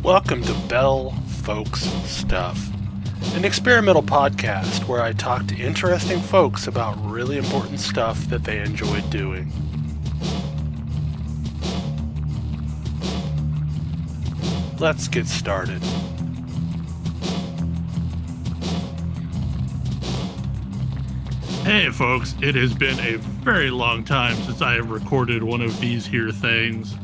Welcome to Bel Folks Stuff, an experimental podcast where I talk to interesting folks about really important stuff that they enjoy doing. Let's get started. Hey folks, it has been a very long time since I have recorded one of these here things.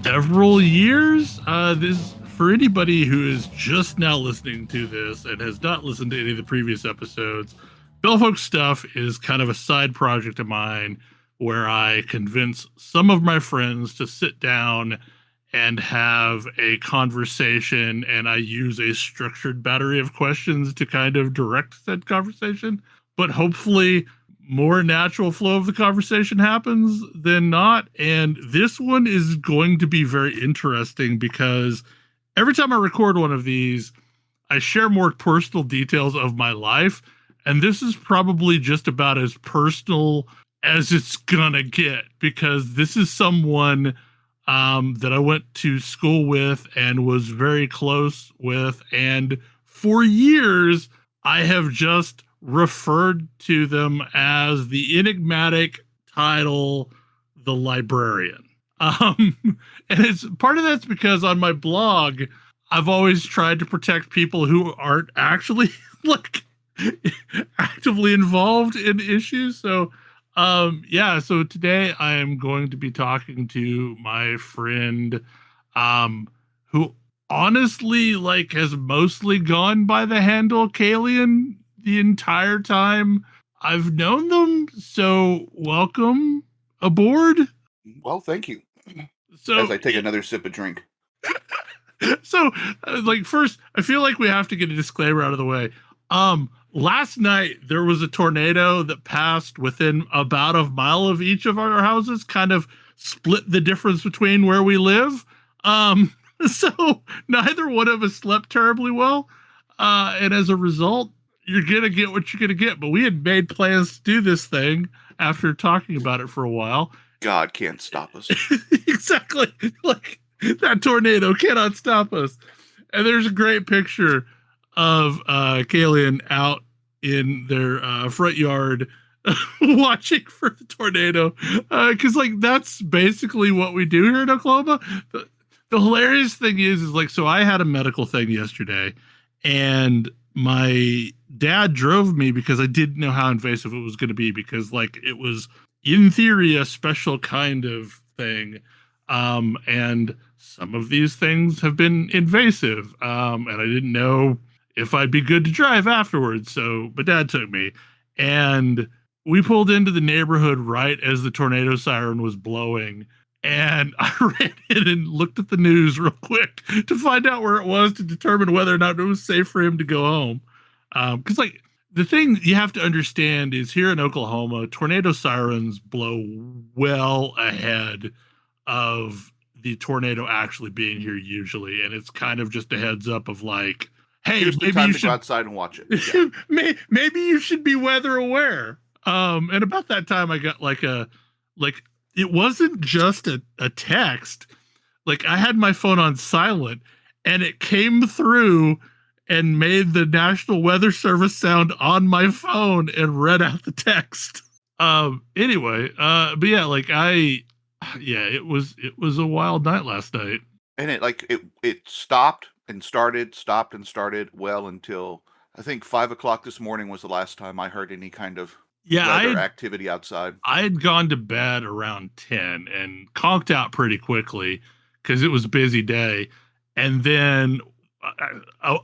Several years. This for anybody who is just now listening to this and has not listened to any of the previous episodes. Bel Folks Stuff is kind of a side project of mine where I convince some of my friends to sit down and have a conversation, and I use a structured battery of questions to kind of direct said conversation. But hopefully more natural flow of the conversation happens than not. And this one is going to be very interesting because every time I record one of these, I share more personal details of my life. And this is probably just about as personal as it's gonna get, because this is someone that I went to school with and was very close with. And for years, I have just referred to them as the enigmatic title, the Librarian. And it's part of that's because on my blog, I've always tried to protect people who aren't actually like actively involved in issues. So so today I am going to be talking to my friend who honestly like has mostly gone by the handle Kalian the entire time I've known them. So welcome aboard. Well, thank you. So as I take another sip of drink. So first, I feel like we have to get a disclaimer out of the way. Last night there was a tornado that passed within about a mile of each of our houses, kind of split the difference between where we live. So neither one of us slept terribly well. And as a result, you're going to get what you're going to get. But we had made plans to do this thing after talking about it for a while. God can't stop us. Exactly. Like that tornado cannot stop us. And there's a great picture of Kalian out in their front yard watching for the tornado. Because that's basically what we do here in Oklahoma. The hilarious thing is so I had a medical thing yesterday, and my dad drove me because I didn't know how invasive it was going to be, because it was in theory a special kind of thing. And some of these things have been invasive. And I didn't know if I'd be good to drive afterwards. So my dad took me, and we pulled into the neighborhood right as the tornado siren was blowing. And I ran in and looked at the news real quick to find out where it was to determine whether or not it was safe for him to go home. Because the thing you have to understand is here in Oklahoma, tornado sirens blow well ahead of the tornado actually being here usually. And it's kind of just a heads up of hey, here's the time to go outside and watch it. Yeah. Maybe you should be weather aware. And about that time I got it wasn't just a text. I had my phone on silent, and it came through and made the National Weather Service sound on my phone and read out the text. Anyway, but yeah, it was a wild night last night. And it stopped and started well until I think 5 o'clock this morning was the last time I heard any kind of weather activity outside. I had gone to bed around 10 and conked out pretty quickly because it was a busy day. And then a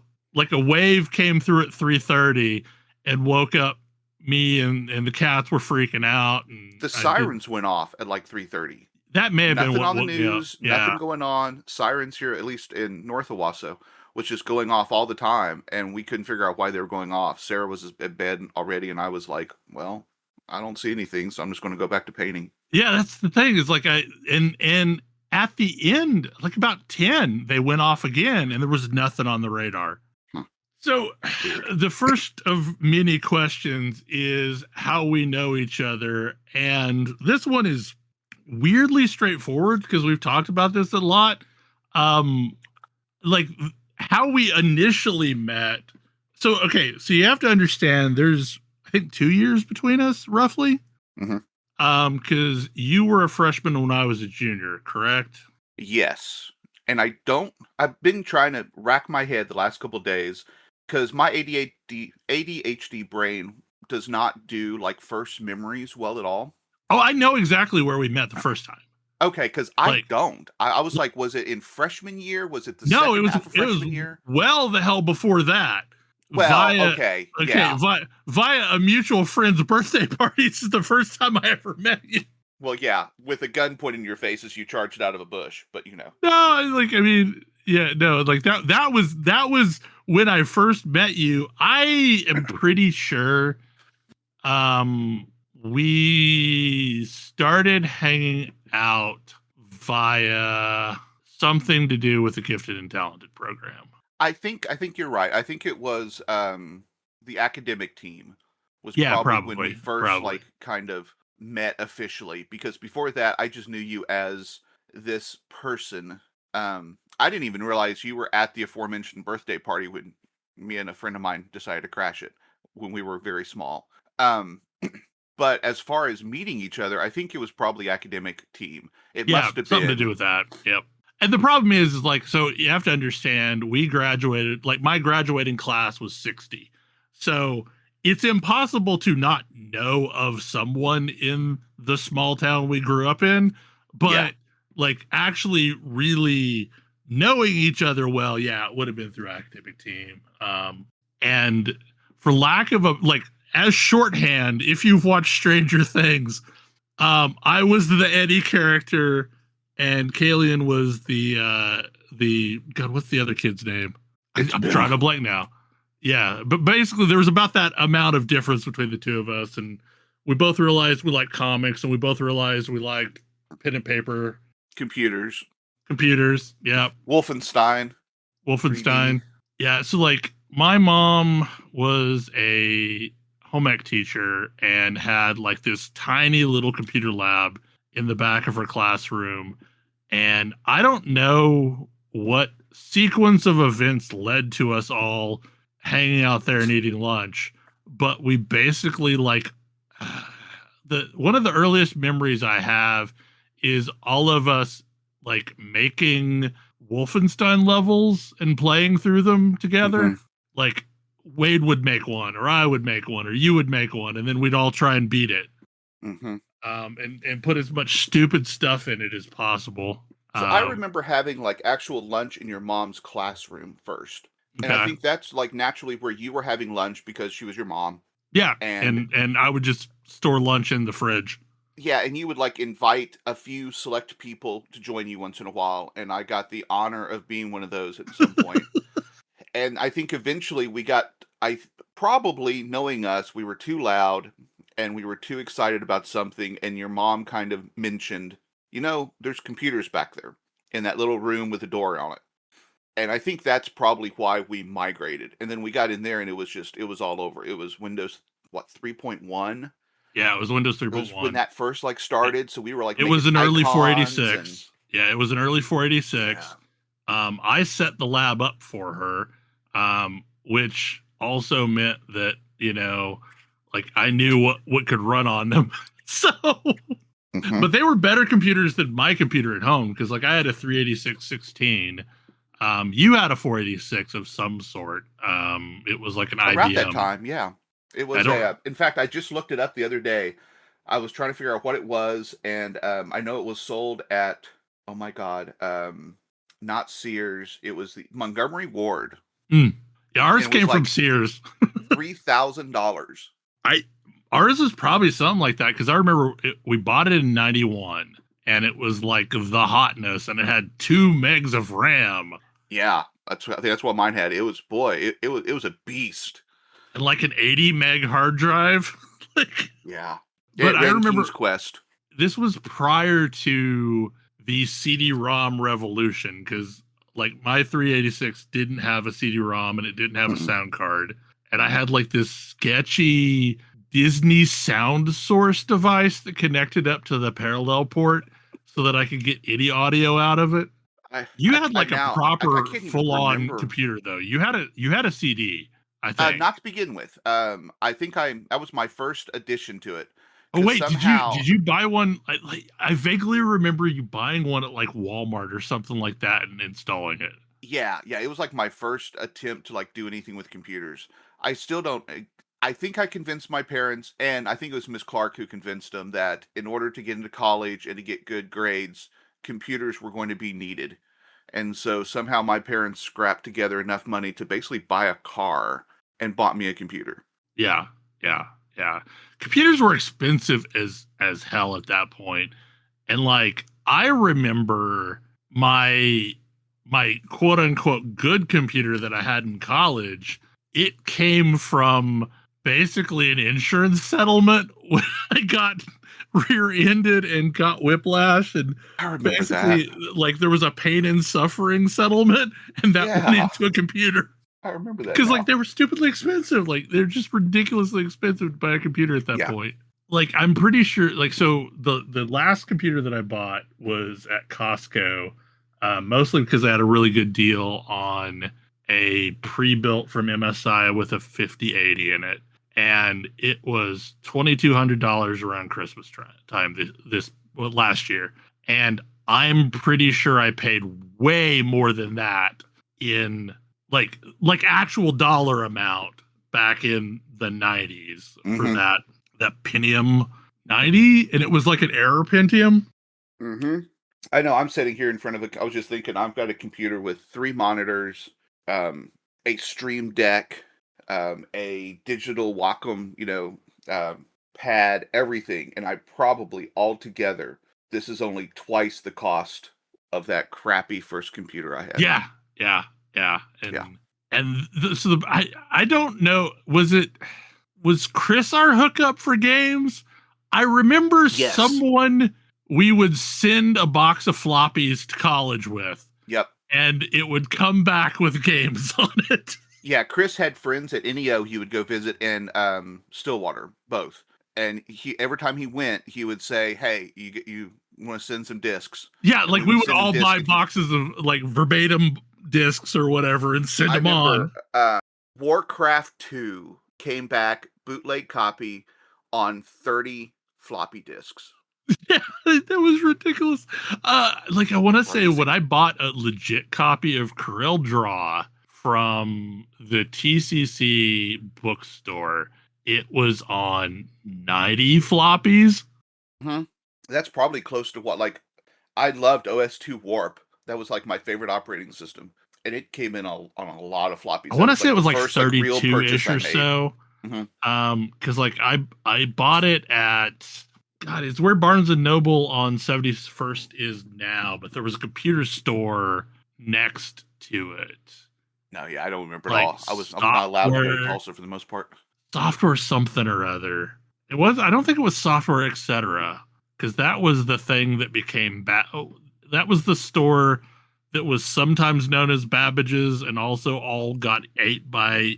wave came through at 3:30 and woke up me, and the cats were freaking out. And the sirens went off at 3:30. That may have nothing been on the news, nothing going on. Sirens here, at least in North Owasso, was just going off all the time, and we couldn't figure out why they were going off. Sarah was in bed already, and I was like, well, I don't see anything, so I'm just going to go back to painting. Yeah, that's the thing. Is and at the end, about 10, they went off again, and there was nothing on the radar. Huh. So the first of many questions is how we know each other, and this one is weirdly straightforward because we've talked about this a lot. like how we initially met. So, okay, so you have to understand there's, I think, 2 years between us, roughly. Mm-hmm. Because you were a freshman when I was a junior, correct? Yes. And I've been trying to rack my head the last couple of days because my ADHD brain does not do like first memories well at all. Oh, I know exactly where we met the first time. Okay, because I Like, don't. I was like, was it in freshman year? Was it the no, second half of freshman year? well the hell before that. Well, Via okay, yeah. via a mutual friend's birthday party. This is the first time I ever met you. Well, yeah, with a gun pointed in your face as you charged out of a bush, but you know. No, like I mean, yeah, no, like that was when I first met you. I am pretty sure we started hanging out via something to do with the gifted and talented program. I think you're right. I think it was the academic team was probably when we first like kind of met officially, because before that I just knew you as this person. I didn't even realize you were at the aforementioned birthday party when me and a friend of mine decided to crash it when we were very small. But as far as meeting each other, I think it was probably academic team. It must have something been to do with that. Yep. And the problem is like, so you have to understand, we graduated, like my graduating class was 60. So it's impossible to not know of someone in the small town we grew up in, but like actually really knowing each other well, yeah, it would have been through academic team. And for lack of a, like, as shorthand, if you've watched Stranger Things, I was the Eddie character, and Kalian was the God, what's the other kid's name? I'm drawing a blank now. Yeah, but basically there was about that amount of difference between the two of us, and we both realized we liked comics, and we both realized we liked pen and paper, computers. Yeah, Wolfenstein. 3D. Yeah, so like my mom was a home ec teacher and had like this tiny little computer lab in the back of her classroom. And I don't know what sequence of events led to us all hanging out there and eating lunch, but we basically like one of the earliest memories I have is all of us like making Wolfenstein levels and playing through them together. Mm-hmm. Like Wade would make one, or I would make one, or you would make one, and then we'd all try and beat it. Mm-hmm. And put as much stupid stuff in it as possible. So I remember having like actual lunch in your mom's classroom first. And I think that's like naturally where you were having lunch because she was your mom. Yeah. And I would just store lunch in the fridge. Yeah, and you would like invite a few select people to join you once in a while, and I got the honor of being one of those at some point. And I think eventually probably knowing us, we were too loud and we were too excited about something, and your mom kind of mentioned, there's computers back there in that little room with a door on it. And I think that's probably why we migrated. And then we got in there and it was all over. It was Windows 3.1. Yeah, it was Windows 3.1. It was when that first started, so we were like, it was an early 486. Yeah, it was an early 486. Yeah. I set the lab up for her, which also meant that, like I knew what could run on them. So, but they were better computers than my computer at home, because like I had a 386-16. You had a 486 of some sort. It was like an IBM. Around that time, yeah. It was in fact, I just looked it up the other day. I was trying to figure out what it was, and I know it was sold at, oh my God, not Sears. It was the Montgomery Ward. Yeah, ours came from Sears. $3,000. Ours is probably something like that, because I remember we bought it in 91, and it was like the hotness, and it had 2 megs of RAM. Yeah, I think that's what mine had. It was it was a beast. And like an 80 meg hard drive. Yeah. But I remember King's Quest. This was prior to the CD-ROM revolution, because like my 386 didn't have a CD-ROM and it didn't have a sound card. And I had like this sketchy Disney sound source device that connected up to the parallel port so that I could get any audio out of it. You had like a I proper can't even full-on remember. computer though. You had a CD, I think. Not to begin with. I think that was my first addition to it. Oh Because wait, somehow, did you buy one? I vaguely remember you buying one at like Walmart or something like that and installing it. yeah, it was like my first attempt to like do anything with computers. I still don't. I think I convinced my parents, and I think it was Miss Clark who convinced them that in order to get into college and to get good grades, computers were going to be needed. And so somehow my parents scrapped together enough money to basically buy a car and bought me a computer. Yeah, yeah, yeah. Computers were expensive as hell at that point. And like I remember my quote unquote good computer that I had in college, it came from basically an insurance settlement when I got rear-ended and got whiplash, and I remember that. basically like there was a pain and suffering settlement and that went Yeah, into a computer I remember that because like now. they were stupidly expensive. Like they're just ridiculously expensive to buy a computer at that Yeah. point. Like I'm pretty sure like so the last computer that I bought was at Costco, mostly because I had a really good deal on a pre-built from MSI with a 5080 in it, and it was $2,200 around Christmas time last year, and I'm pretty sure I paid way more than that in like actual dollar amount back in the 90s for Mm-hmm. that Pentium 90, and it was like an Error Pentium. Mm-hmm. I know. I'm sitting here in front of a. I was just thinking. I've got a computer with 3 monitors, um, a Stream Deck, a digital Wacom, pad, everything, and I probably altogether this is only twice the cost of that crappy first computer I had. Yeah, yeah, yeah, Yeah. I don't know. Was Chris our hookup for games? I remember Yes. someone we would send a box of floppies to college with, Yep. and it would come back with games on it. Yeah, Chris had friends at NEO he would go visit in Stillwater, both. And he every time he went, he would say, "Hey, you want to send some discs?" Yeah, And like we we would would send him all discs. buy boxes of like verbatim discs or whatever and send I them remember on. Warcraft 2 came back bootleg copy on 30 floppy disks. Yeah, that was ridiculous. Like I want to say Crazy. when I bought a legit copy of Corel Draw from the TCC bookstore, it was on 90 floppies. Hmm. That's probably close to what I loved OS2 Warp. That was like my favorite operating system, and it came in on a lot of floppies. I That want to was say like it the was like first like real purchase 32-ish I or made. so. Hmm. Because like I bought it at God, it's where Barnes and Noble on 71st is now, but there was a computer store next to it. No, yeah, I don't remember at Like all. I was not allowed to go to Tulsa for the most part. software something or other. I don't think it was software, etc. Because that was the thing that became that was the store that was sometimes known as Babbage's and also all got ate by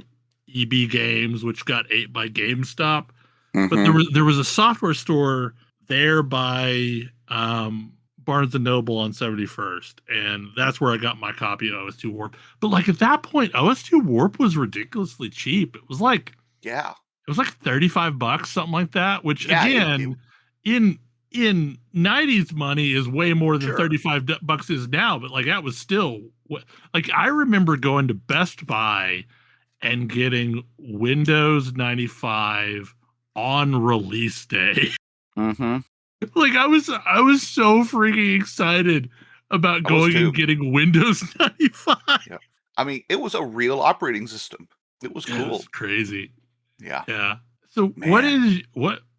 EB Games, which got ate by GameStop. But Mm-hmm. there was a software store there by Barnes and Noble on 71st, and that's where I got my copy of OS2 Warp. But like at that point, OS2 Warp was ridiculously cheap. It was like Yeah. 35 bucks, something like that, which Yeah, again, in 90s money is way more than sure. 35 bucks is now, but like that was still like I remember going to Best Buy and getting Windows 95 on release day. Mm-hmm. Like I was so freaking excited about I was going and too. getting Windows 95. Yeah. I mean, it was a real operating system. It was Yeah, it cool. was crazy. Yeah. Yeah. So Man.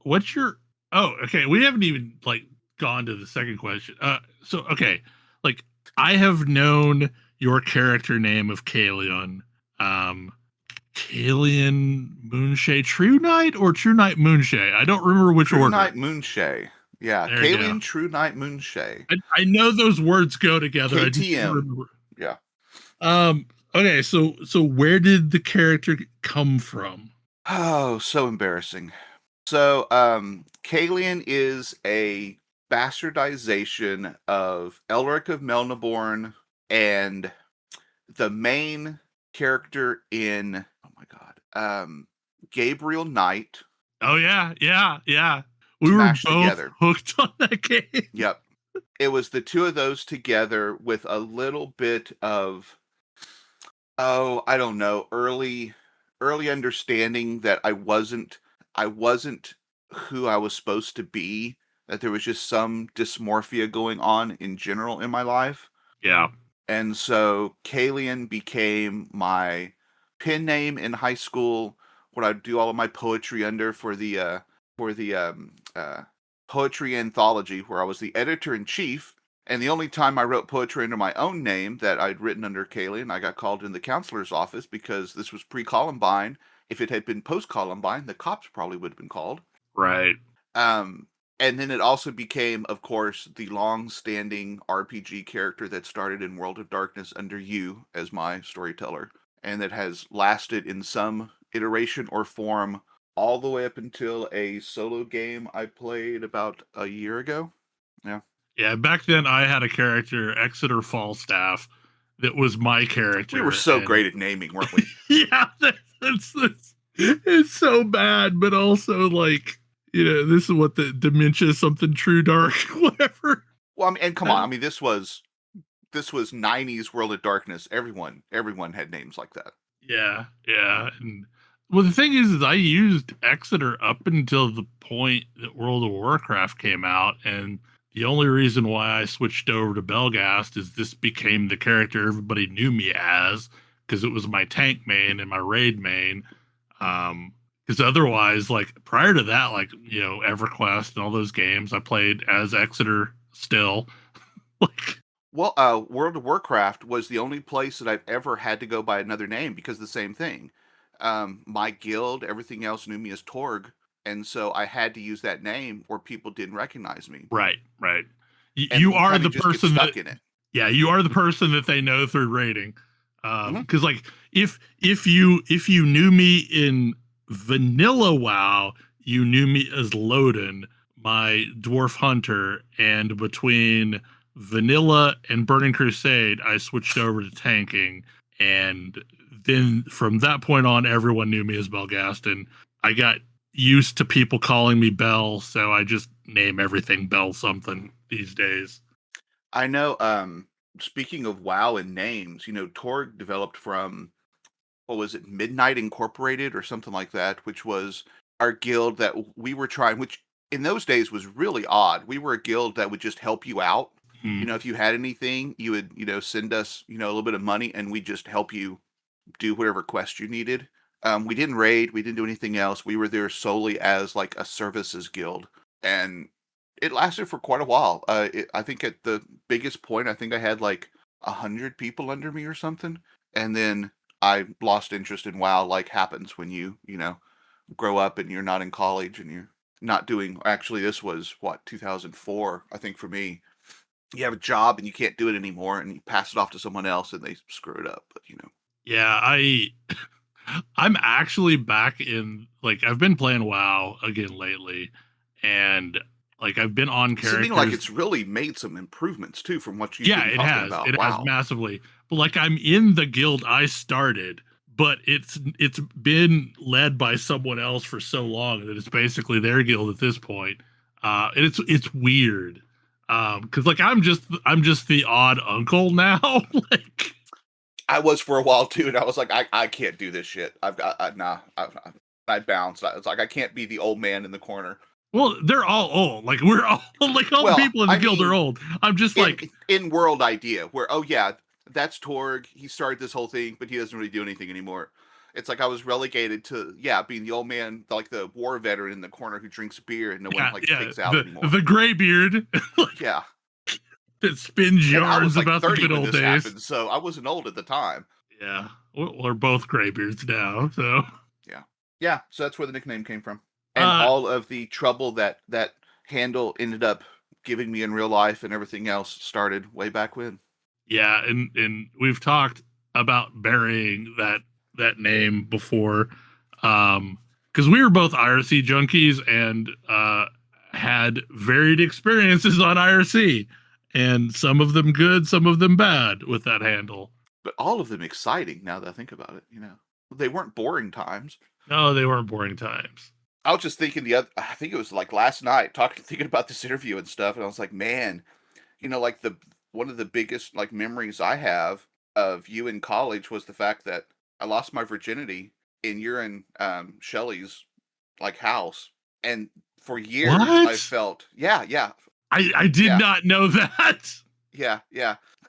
what's your oh, okay, we haven't even like gone to the second question. So okay, like I have known your character name of Kalion. Kalian Moonshay True Knight or True Knight Moonshay? I don't remember which True order. Knight Moonshay. Yeah. There you go. Kalian True Knight Moonshay. I know those words go together. I just can't KTM. remember. Yeah. Okay, so where did the character come from? Oh, so embarrassing. So, Kalian is a bastardization of Elric of Melniborn and the main character in Gabriel Knight Oh yeah, yeah. We were smashed both together. hooked on that game. Yep. It was the two of those together with a little bit of, I don't know, early understanding that I wasn't who I was supposed to be, that there was just some dysmorphia going on in general in my life. Yeah. And so Kalian became my pen name in high school, what I'd do all of my poetry under for the poetry anthology, where I was the editor in chief. And the only time I wrote poetry under my own name that I'd written under Kalian, I got called in the counselor's office because this was pre-Columbine. If it had been post-Columbine, the cops probably would have been called. Right. And then it also became, of course, the long-standing RPG character that started in World of Darkness under you as my storyteller, and that has lasted in some iteration or form all the way up until a solo game I played about a year ago. Yeah. Yeah, back then I had a character, Exeter Falstaff, that was my character. We were so great at naming, weren't we? Yeah, that's it's so bad, but also like, this is what the dementia, something true dark, whatever. Well, I mean, and come on, I mean, this was 90s World of Darkness. Everyone had names like that. Yeah. And well, the thing is I used Exeter up until the point that World of Warcraft came out, and the only reason why I switched over to Belgast is this became the character everybody knew me as, because it was my tank main and my raid main. Because otherwise, like prior to that, like, EverQuest and all those games, I played as Exeter still. Well, World of Warcraft was the only place that I've ever had to go by another name because of the same thing. My guild, everything else knew me as Torg, and so I had to use that name or people didn't recognize me. Right. You are the person stuck in it. Yeah, you are the person that they know through rating. Because like if you knew me in vanilla WoW, you knew me as Loden, my dwarf hunter, and between vanilla and Burning Crusade, I switched over to tanking, and then from that point on, everyone knew me as Belgaston. I got used to people calling me Bell, so I just name everything Bell something these days. I know, speaking of WoW and names, Torg developed from, what was it, Midnight Incorporated or something like that, which was our guild that we were trying, which in those days was really odd. We were a guild that would just help you out. If you had anything, you would, send us, a little bit of money, and we'd just help you do whatever quest you needed. We didn't raid. We didn't do anything else. We were there solely as like a services guild, and it lasted for quite a while. I think at the biggest point, I think I had like 100 people under me or something, and then I lost interest in WoW, like happens when you grow up and you're not in college and you're not doing. Actually, this was 2004, I think, for me. You have a job and you can't do it anymore, and you pass it off to someone else, and they screw it up. But Yeah, I'm actually back in, like, I've been playing WoW again lately, and like I've been on characters. Seeming like it's really made some improvements too from what you've been talking about. It has massively. But like I'm in the guild I started, but it's been led by someone else for so long that it's basically their guild at this point. And it's weird. Because like I'm just the odd uncle now. Like I was for a while too, and I was like, I can't do this shit. I bounced. I was like, I can't be the old man in the corner. Well, they're all old. Like we're all like all the people in the guild are old. I'm just like in world idea where, oh yeah, that's Torg. He started this whole thing, but he doesn't really do anything anymore. It's like I was relegated to being the old man, like the war veteran in the corner who drinks beer and no one takes out anymore. The gray beard. Yeah. That spins yarns like about the good old days. Happened, so I wasn't old at the time. Yeah. We're both graybeards now, so. Yeah, so that's where the nickname came from. And all of the trouble that handle ended up giving me in real life and everything else started way back when. Yeah, and we've talked about burying that name before, because we were both IRC junkies and had varied experiences on IRC. and some of them good, some of them bad with that handle. But all of them exciting now that I think about it, They weren't boring times. No, they weren't boring times. I was just thinking I think it was like last night, thinking about this interview and stuff, and I was like, man, like one of the biggest like memories I have of you in college was the fact that I lost my virginity and you're in Shelley's like house, and for years I What? felt, yeah, I did yeah, not know that. yeah,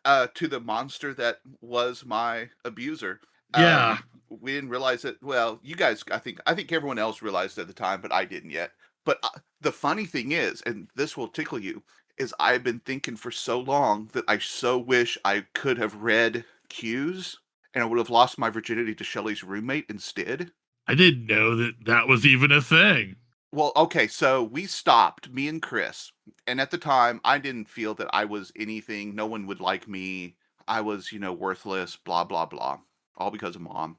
to the monster that was my abuser. Yeah. We didn't realize it. Well, you guys, I think everyone else realized it at the time, but I didn't yet. But the funny thing is, and this will tickle you, is I've been thinking for so long that I so wish I could have read cues and I would have lost my virginity to Shelley's roommate instead. I didn't know that that was even a thing. Well, okay, so we stopped, me and Chris, and at the time I didn't feel that I was anything. No one would like me. I was, worthless, blah, blah, blah, all because of mom.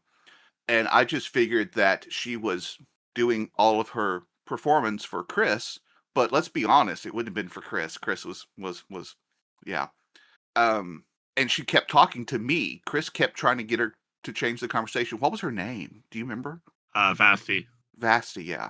And I just figured that she was doing all of her performance for Chris, but let's be honest, it wouldn't have been for Chris. Chris was yeah. And she kept talking to me. Chris kept trying to get her to change the conversation. What was her name? Do you remember? Vasty. Vasti, yeah.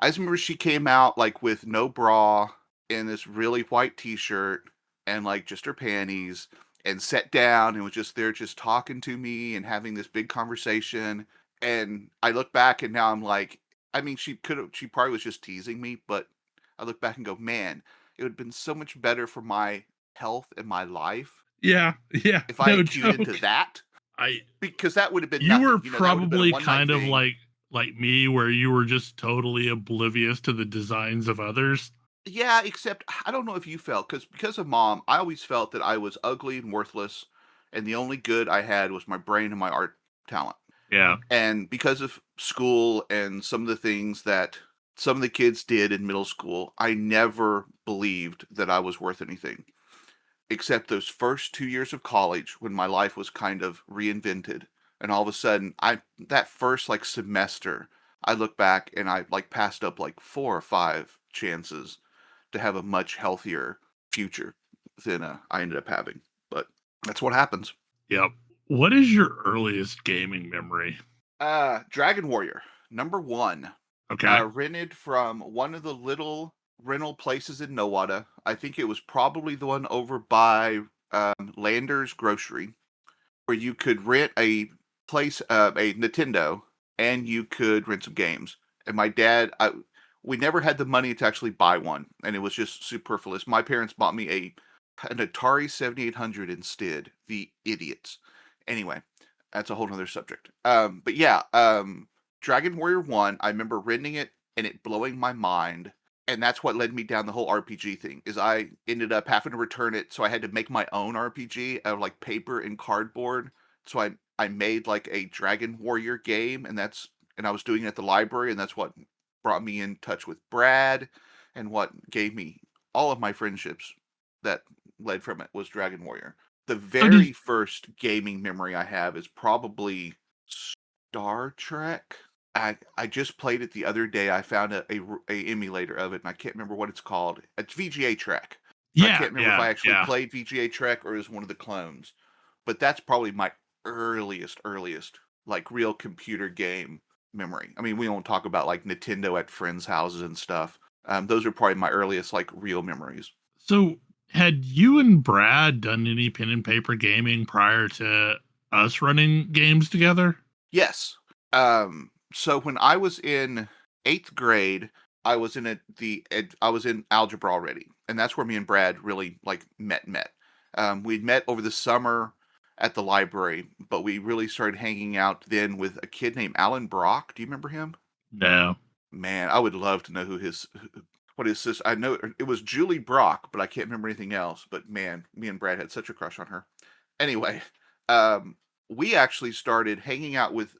I just remember she came out like with no bra in this really white t-shirt and like just her panties and sat down and was just there just talking to me and having this big conversation. And I look back and now I'm like, I mean, she probably was just teasing me, but I look back and go, man, it would have been so much better for my health and my life Yeah, if I no had tuned into joke. that, I because that would have been You nothing. were That would have been a probably one night kind of thing. like me, where you were just totally oblivious to the designs of others. Yeah, except I don't know if you felt because of mom, I always felt that I was ugly and worthless, and the only good I had was my brain and my art talent. Yeah. And because of school and some of the things that some of the kids did in middle school, I never believed that I was worth anything. Except those first 2 years of college when my life was kind of reinvented. And all of a sudden, that first like semester, I look back and I like passed up like 4 or 5 chances to have a much healthier future than I ended up having. But that's what happens. Yep. What is your earliest gaming memory? Dragon Warrior, number 1. Okay. Rented from one of the little rental places in Nowata. I think it was probably the one over by Lander's Grocery, where you could rent a place, a Nintendo, and you could rent some games. And my dad, we never had the money to actually buy one, and it was just superfluous. My parents bought me an Atari 7800 instead. The idiots. Anyway, that's a whole other subject. But yeah, Dragon Warrior 1, I remember renting it and it blowing my mind. And that's what led me down the whole RPG thing, is I ended up having to return it, so I had to make my own RPG out of like paper and cardboard. So I made like a Dragon Warrior game, and I was doing it at the library, and that's what brought me in touch with Brad, and what gave me all of my friendships that led from it was Dragon Warrior. The So did very first gaming memory I have is probably Star Trek. I just played it the other day. I found a emulator of it, and I can't remember what it's called. It's VGA Trek. But I can't remember if I actually played VGA Trek or it was one of the clones. But that's probably my earliest, like real computer game memory. I mean, we don't talk about like Nintendo at friends' houses and stuff. Those are probably my earliest like real memories. So had you and Brad done any pen and paper gaming prior to us running games together? Yes. So when I was in 8th grade, I was in I was in algebra already, and that's where me and Brad really like met. We'd met over the summer at the library, but we really started hanging out then with a kid named Alan Brock. Do you remember him? No. Man, I would love to know what his sister. I know it was Julie Brock, but I can't remember anything else. But man, me and Brad had such a crush on her. Anyway, we actually started hanging out with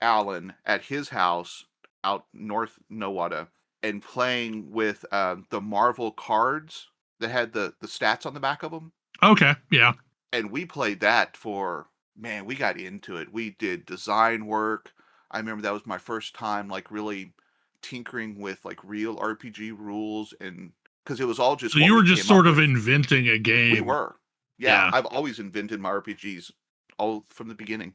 Alan at his house out north Nowata and playing with the Marvel cards that had the stats on the back of them. Okay, yeah. And we played that for, man, we got into it. We did design work. I remember that was my first time like really tinkering with like real RPG rules and because it was all just. So what you were we just came sort up of with. inventing a game. We were. Yeah, I've always invented my RPGs all from the beginning.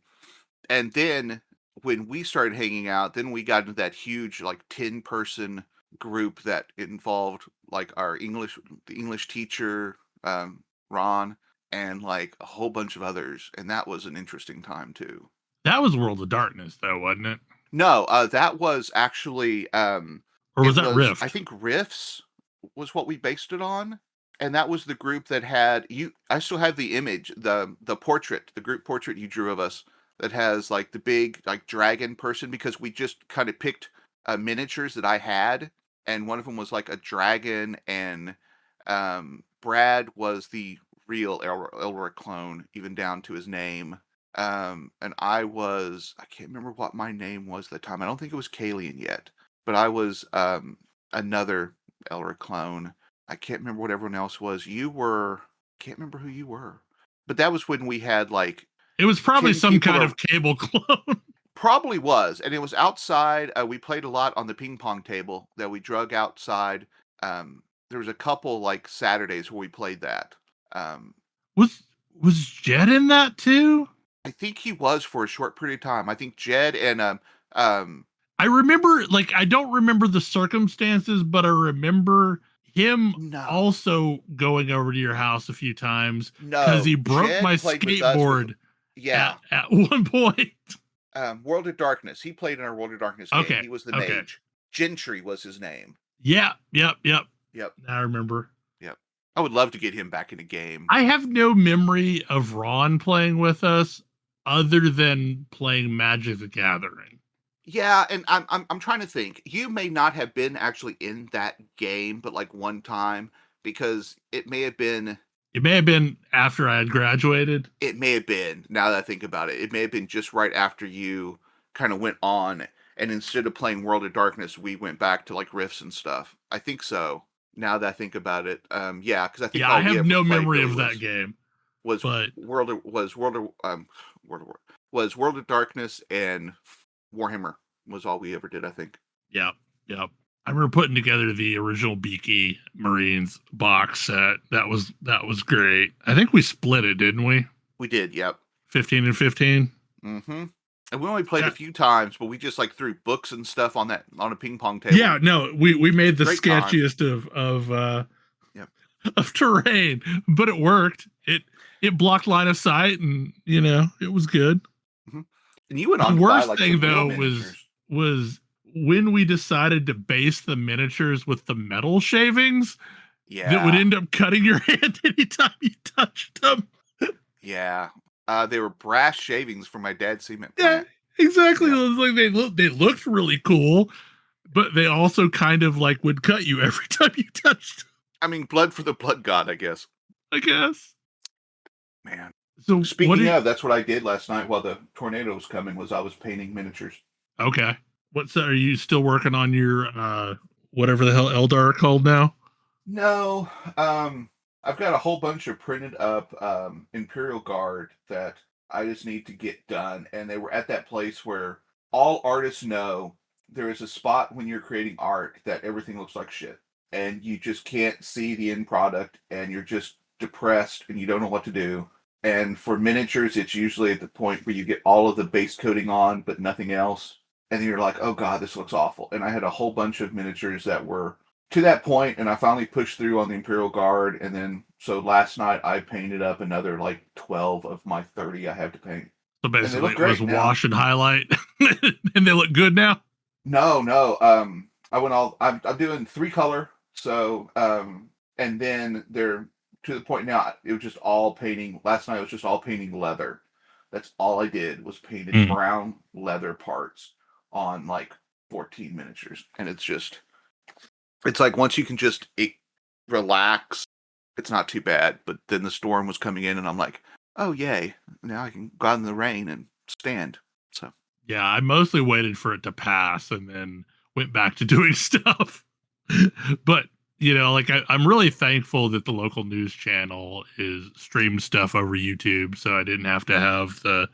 And then when we started hanging out, then we got into that huge, like 10-person group that involved like the English teacher, Ron, and like a whole bunch of others. And that was an interesting time too. That was World of Darkness, though, wasn't it? No, that was actually, or was that Rift? I think Rifts was what we based it on. And that was the group that had I still have the image, the portrait, the group portrait you drew of us that has like the big like dragon person, because we just kind of picked miniatures that I had, and one of them was like a dragon, and Brad was the real Elric clone, even down to his name. And I can't remember what my name was at the time. I don't think it was Kalian yet, but I was another Elric clone. I can't remember what everyone else was. Can't remember who you were. But that was when we had like. It was probably some kind of cable clone. Probably was. And it was outside. We played a lot on the ping pong table that we drug outside. There was a couple like Saturdays where we played that. Was Jed in that too? I think he was for a short period of time. I think Jed and I remember, like, I don't remember the circumstances, but I remember him also going over to your house a few times because he broke my skateboard. Yeah, at one point. World of Darkness. He played in our World of Darkness game. Okay. He was the mage. Gentry was his name. Yeah. Yep. I remember. Yep. I would love to get him back in a game. I have no memory of Ron playing with us other than playing Magic the Gathering. Yeah, and I'm trying to think. You may not have been actually in that game, but like one time, because it may have been after I had graduated. It may have been, now that I think about it. It may have been just right after you kind of went on, and instead of playing World of Darkness, we went back to like Rifts and stuff. I think so. Now that I think about it, yeah, because I think I have no memory of that game. Was World of Darkness and Warhammer was all we ever did, I think. Yep. I remember putting together the original Beaky Marines box set. That was great. I think we split it, didn't we? We did, yep. 15 and 15. Mm-hmm. And we only played a few times, but we just like threw books and stuff on a ping pong table. Yeah, no, we made the Great sketchiest of terrain, but it worked. It blocked line of sight, and it was good. Mm-hmm. And you went on. The worst thing though was when we decided to base the miniatures with the metal shavings. Yeah, that would end up cutting your hand anytime you touched them. Yeah. They were brass shavings from my dad's cement plant. Yeah, exactly. Yeah. It was like they looked really cool, but they also kind of like would cut you every time you touched them. I mean, blood for the blood god, I guess. Man. So speaking of, that's what I did last night while the tornado was coming. Was I was painting miniatures. Okay. Are you still working on your whatever the hell Eldar are called now? No. I've got a whole bunch of printed up Imperial Guard that I just need to get done. And they were at that place where all artists know there is a spot when you're creating art that everything looks like shit. And you just can't see the end product, and you're just depressed and you don't know what to do. And for miniatures, it's usually at the point where you get all of the base coating on, but nothing else. And then you're like, oh God, this looks awful. And I had a whole bunch of miniatures that were to that point, and I finally pushed through on the Imperial Guard. And then, so last night I painted up another like 12 of my 30 I have to paint. So basically it was wash and highlight, and they look good now? No. I'm doing 3-color. So, and then they're to the point now, it was just all painting. Last night it was just all painting leather. That's all I did was painted brown leather parts on like 14 miniatures. And it's like once you can just relax, it's not too bad. But then the storm was coming in and I'm like, oh yay, now I can go out in the rain and stand. So yeah, I mostly waited for it to pass and then went back to doing stuff. But I'm really thankful that the local news channel is streamed stuff over YouTube, so I didn't have to have the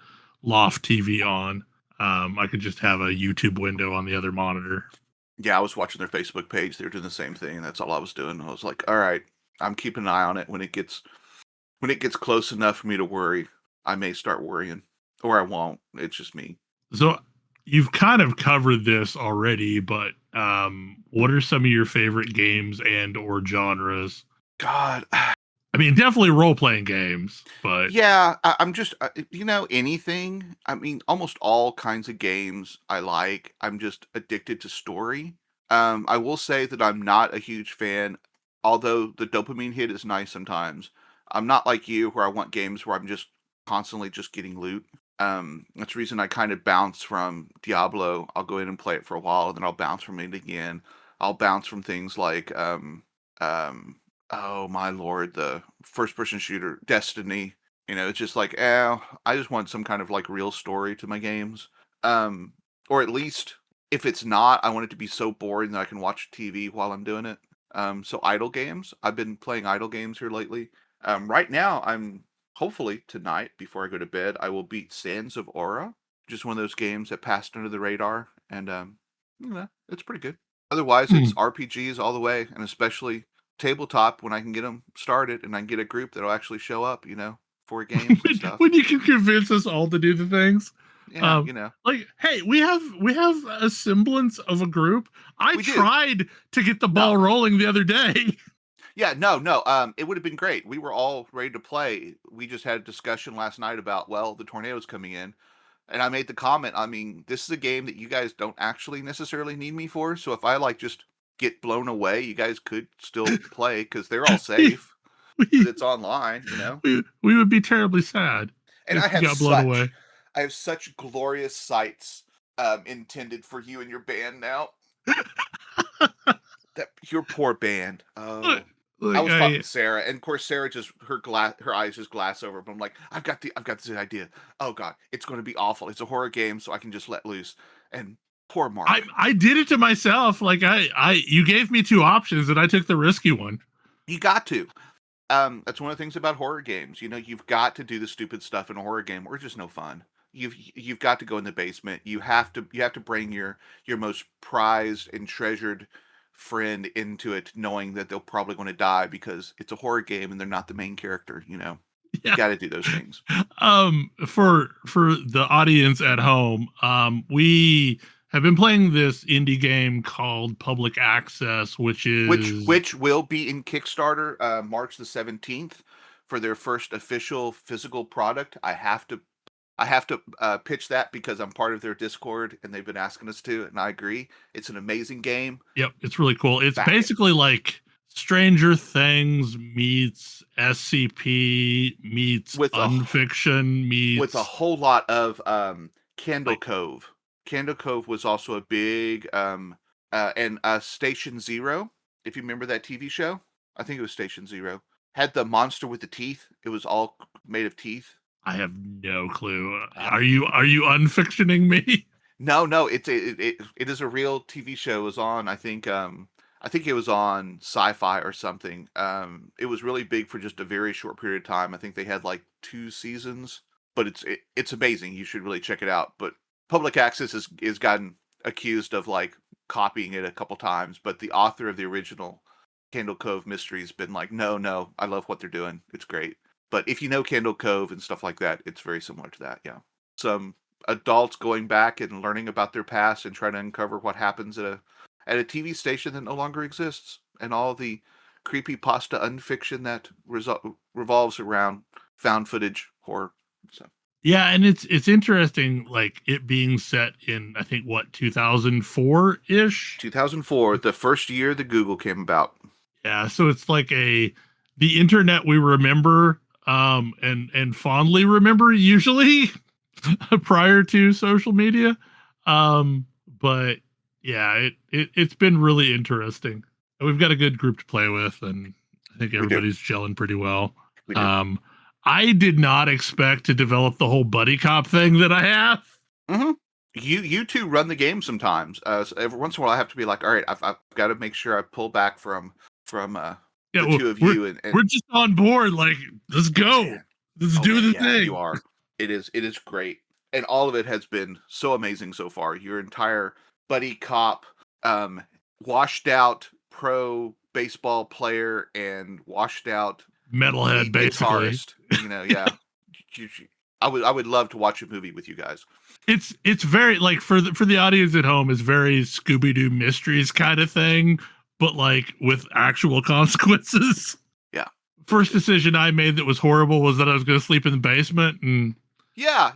loft TV on. I could just have a YouTube window on the other monitor. Yeah, I was watching their Facebook page. They were doing the same thing, and that's all I was doing. I was like, all right, I'm keeping an eye on it. When it gets close enough for me to worry, I may start worrying, or I won't. It's just me. So you've kind of covered this already, but what are some of your favorite games and or genres? God, I mean, definitely role-playing games, but yeah, I'm just anything. I mean, almost all kinds of games I like. I'm just addicted to story. I will say that I'm not a huge fan, although the dopamine hit is nice sometimes. I'm not like you, where I want games where I'm just constantly just getting loot. That's the reason I kind of bounce from Diablo. I'll go in and play it for a while, and then I'll bounce from it again. I'll bounce from things like um, oh my lord, the first person shooter, Destiny. It's just like, I just want some kind of like real story to my games. Um, or at least if it's not, I want it to be so boring that I can watch TV while I'm doing it. So idle games. I've been playing idle games here lately. Right now, I'm hopefully tonight before I go to bed, I will beat Sands of Aura. Just one of those games that passed under the radar, and it's pretty good. Otherwise, hmm. it's RPGs all the way, and especially tabletop when I can get them started and I can get a group that'll actually show up, for games and stuff. When you can convince us all to do the things. Yeah, Like, hey, we have a semblance of a group. I we do. tried to get the ball rolling the other day. Yeah, no. It would have been great. We were all ready to play. We just had a discussion last night about, well, the tornado's coming in. And I made the comment, I mean, this is a game that you guys don't actually necessarily need me for. So if I like just get blown away, you guys could still play because they're all safe. we, It's online, we would be terribly sad And if I you got blown away. have such glorious sights intended for you and your band now. That your poor band. Oh. Like, I was talking to Sarah, and of course Sarah just her eyes just glass over. But I'm like, I've got this idea. Oh God, it's going to be awful. It's a horror game, so I can just let loose. And poor Mark. I did it to myself. Like you gave me two options, and I took the risky one. You got to. That's one of the things about horror games. You've got to do the stupid stuff in a horror game, or it's just no fun. You've got to go in the basement. You have to bring your most prized and treasured friend into it, knowing that they're probably going to die because it's a horror game and they're not the main character. You got to do those things. For the audience at home, we have been playing this indie game called Public Access, which will be in Kickstarter March the 17th for their first official physical product. I have to pitch that because I'm part of their Discord and they've been asking us to, and I agree. It's an amazing game. Yep, it's really cool. It's basically like Stranger Things meets SCP meets Unfiction meets with a whole lot of Candle Cove. Candle Cove was also a big and Station Zero, if you remember that TV show. I think it was Station Zero. Had the monster with the teeth. It was all made of teeth. I have no clue. Are you unfictioning me? No. It is a real TV show. It was on. I think it was on Sci-Fi or something. It was really big for just a very short period of time. I think they had like 2 seasons, but it's amazing. You should really check it out. But Public Access is gotten accused of like copying it a couple times, but the author of the original Candle Cove mystery has been like, no, I love what they're doing. It's great. But if you know Candle Cove and stuff like that, it's very similar to that, yeah. Some adults going back and learning about their past and trying to uncover what happens at a TV station that no longer exists, and all the creepypasta unfiction that revolves around found footage horror. So. Yeah, and it's interesting, like it being set in, I think, 2004-ish? 2004, the first year that Google came about. Yeah, so it's like the internet we remember and fondly remember usually prior to social media. But yeah, it's been really interesting. We've got a good group to play with, and I think everybody's gelling pretty well. I did not expect to develop the whole buddy cop thing that I have. Mm-hmm. You two run the game sometimes. So every once in a while, I have to be like, all right, I've got to make sure I pull back from the two of you, and we're just on board. Like, let's go, let's do the thing. You are. It is great, and all of it has been so amazing so far. Your entire buddy cop washed out pro baseball player and washed out Metalhead, lead basically. guitarist. Yeah. I would love to watch a movie with you guys. It's very like for the audience at home, it's very Scooby Doo Mysteries kind of thing, but like with actual consequences. Yeah. First decision I made that was horrible was that I was going to sleep in the basement, and Yeah.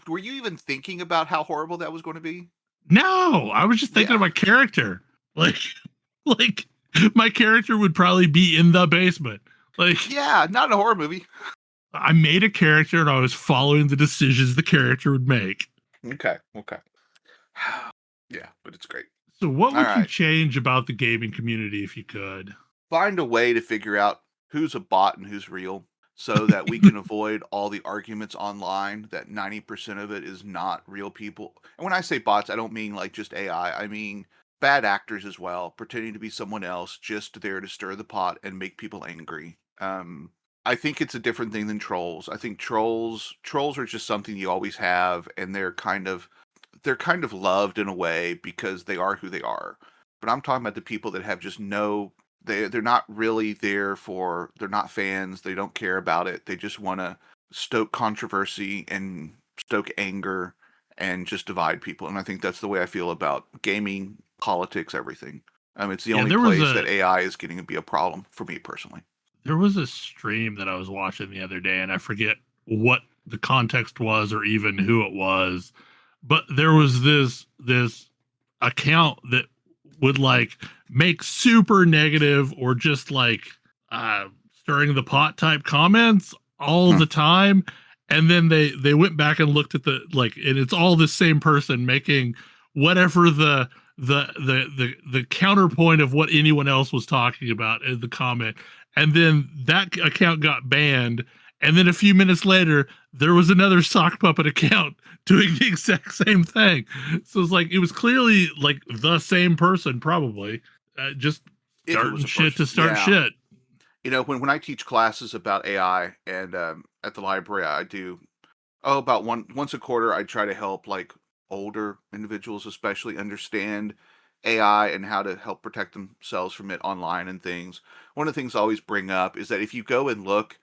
Were you even thinking about how horrible that was going to be? no, I was just thinking Yeah. of my character. Like, like my character would probably be in the basement. Like, Yeah, not in a horror movie. I made a character and I was following the decisions the character would make. Okay. Yeah, but it's great. So, what All would you right. change about the gaming community if you could? Find a way to figure out who's a bot and who's real so that we can avoid all the arguments online that 90% of it is not real people. And when I say bots, I don't mean like just AI. I mean bad actors as well, pretending to be someone else just there to stir the pot and make people angry. I think it's a different thing than trolls. I think trolls are just something you always have, and they're kind of loved in a way because they are who they are. But I'm talking about the people that have just no they're not really there for they're not fans, they don't care about it. They just want to stoke controversy and stoke anger and just divide people. And I think that's the way I feel about gaming, politics, everything. It's the Yeah, only place that AI is getting to be a problem for me personally. there was a stream that I was watching the other day, and I forget what the context was or even who it was, but there was this account that would like make super negative or just like stirring the pot type comments all the time, and then they went back and looked at the like, and it's all the same person making whatever the counterpoint of what anyone else was talking about in the comment, and then that account got banned, and then a few minutes later there was another sock puppet account doing the exact same thing. So it's like it was clearly like the same person, probably just If it was starting a shit person. to start Yeah. shit. When I teach classes about AI and at the library, I do about once a quarter. I try to help like older individuals, especially, understand AI and how to help protect themselves from it online and things. One of the things I always bring up is that if you go and look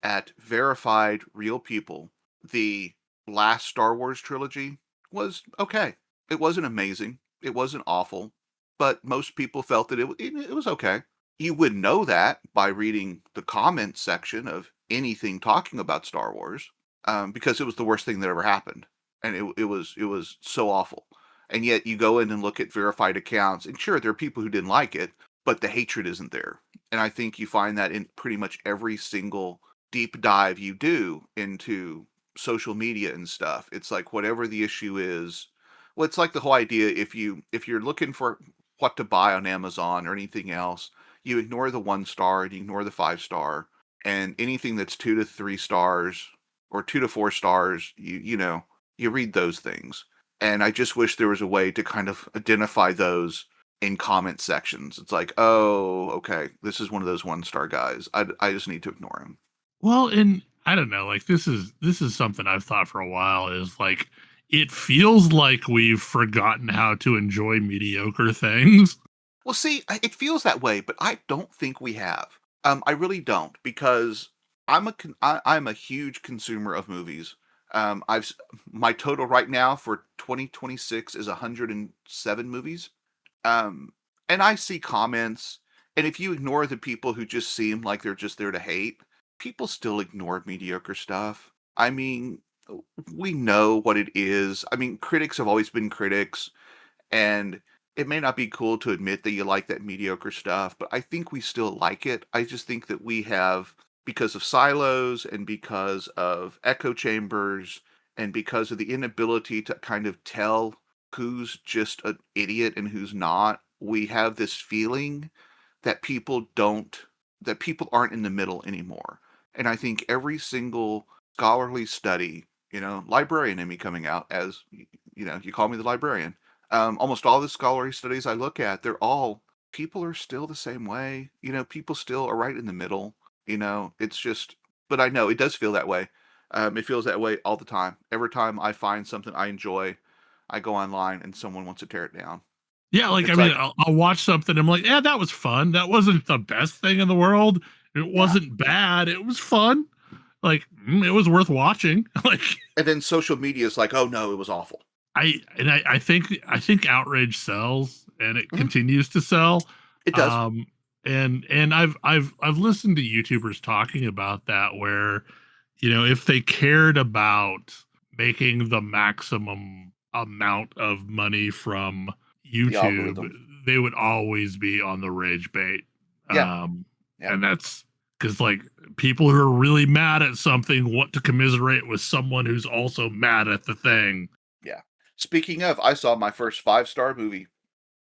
at verified real people, the last Star Wars trilogy was okay. It wasn't amazing. It wasn't awful, but most people felt that it was okay. You would know that by reading the comments section of anything talking about Star Wars, because it was the worst thing that ever happened, and it was so awful. And yet you go in and look at verified accounts, and sure, there are people who didn't like it, but the hatred isn't there. And I think you find that in pretty much every single deep dive you do into social media and stuff. It's like whatever the issue is. Well, it's like the whole idea, if you're looking for what to buy on Amazon or anything else, you ignore the 1 star and you ignore the 5 star, and anything that's 2 to 3 stars or 2 to 4 stars, you read those things. And I just wish there was a way to kind of identify those in comment sections. It's like, oh, okay, this is one of those 1 star guys. I just need to ignore him. Well, and I don't know, like this is something I've thought for a while, is like it feels like we've forgotten how to enjoy mediocre things. Well, see, it feels that way, but I don't think we have. I really don't, because I'm a huge consumer of movies. My total right now for 2026 is 107 movies. Um, and I see comments, and if you ignore the people who just seem like they're just there to hate, people still ignore mediocre stuff. I mean, we know what it is. I mean, critics have always been critics, and it may not be cool to admit that you like that mediocre stuff, but I think we still like it. I just think that we have, because of silos and because of echo chambers and because of the inability to kind of tell who's just an idiot and who's not, we have this feeling that people aren't in the middle anymore. And I think every single scholarly study, librarian in me coming out as, you call me the librarian. Almost all the scholarly studies I look at, people are still the same way. People still are right in the middle. It's just, but I know it does feel that way. It feels that way all the time. Every time I find something I enjoy, I go online and someone wants to tear it down. Yeah, like, It's I mean, like, I'll watch something, I'm like, "Yeah, that was fun. That wasn't the best thing in the world. It yeah. wasn't bad. It was fun. Like, it was worth watching." Like, And then social media is like, oh no, it was awful. I think outrage sells, and it Hmm. continues to sell. It does. Um, and I've listened to YouTubers talking about that, where, if they cared about making the maximum amount of money from The YouTube, algorithm. they would always be on the rage bait. Yeah. Um, Yeah. and that's because, like, people who are really mad at something want to commiserate with someone who's also mad at the thing. Yeah. Speaking of, I saw my first 5-star movie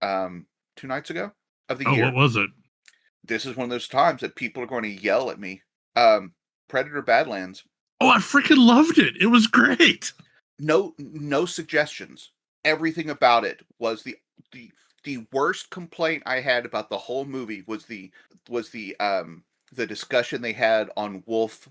2 nights ago of the Oh, what year. was it? This is one of those times that people are going to yell at me. Predator Badlands. Oh, I freaking loved it. It was great. No suggestions. Everything about it was the worst complaint I had about the whole movie was the discussion they had on wolf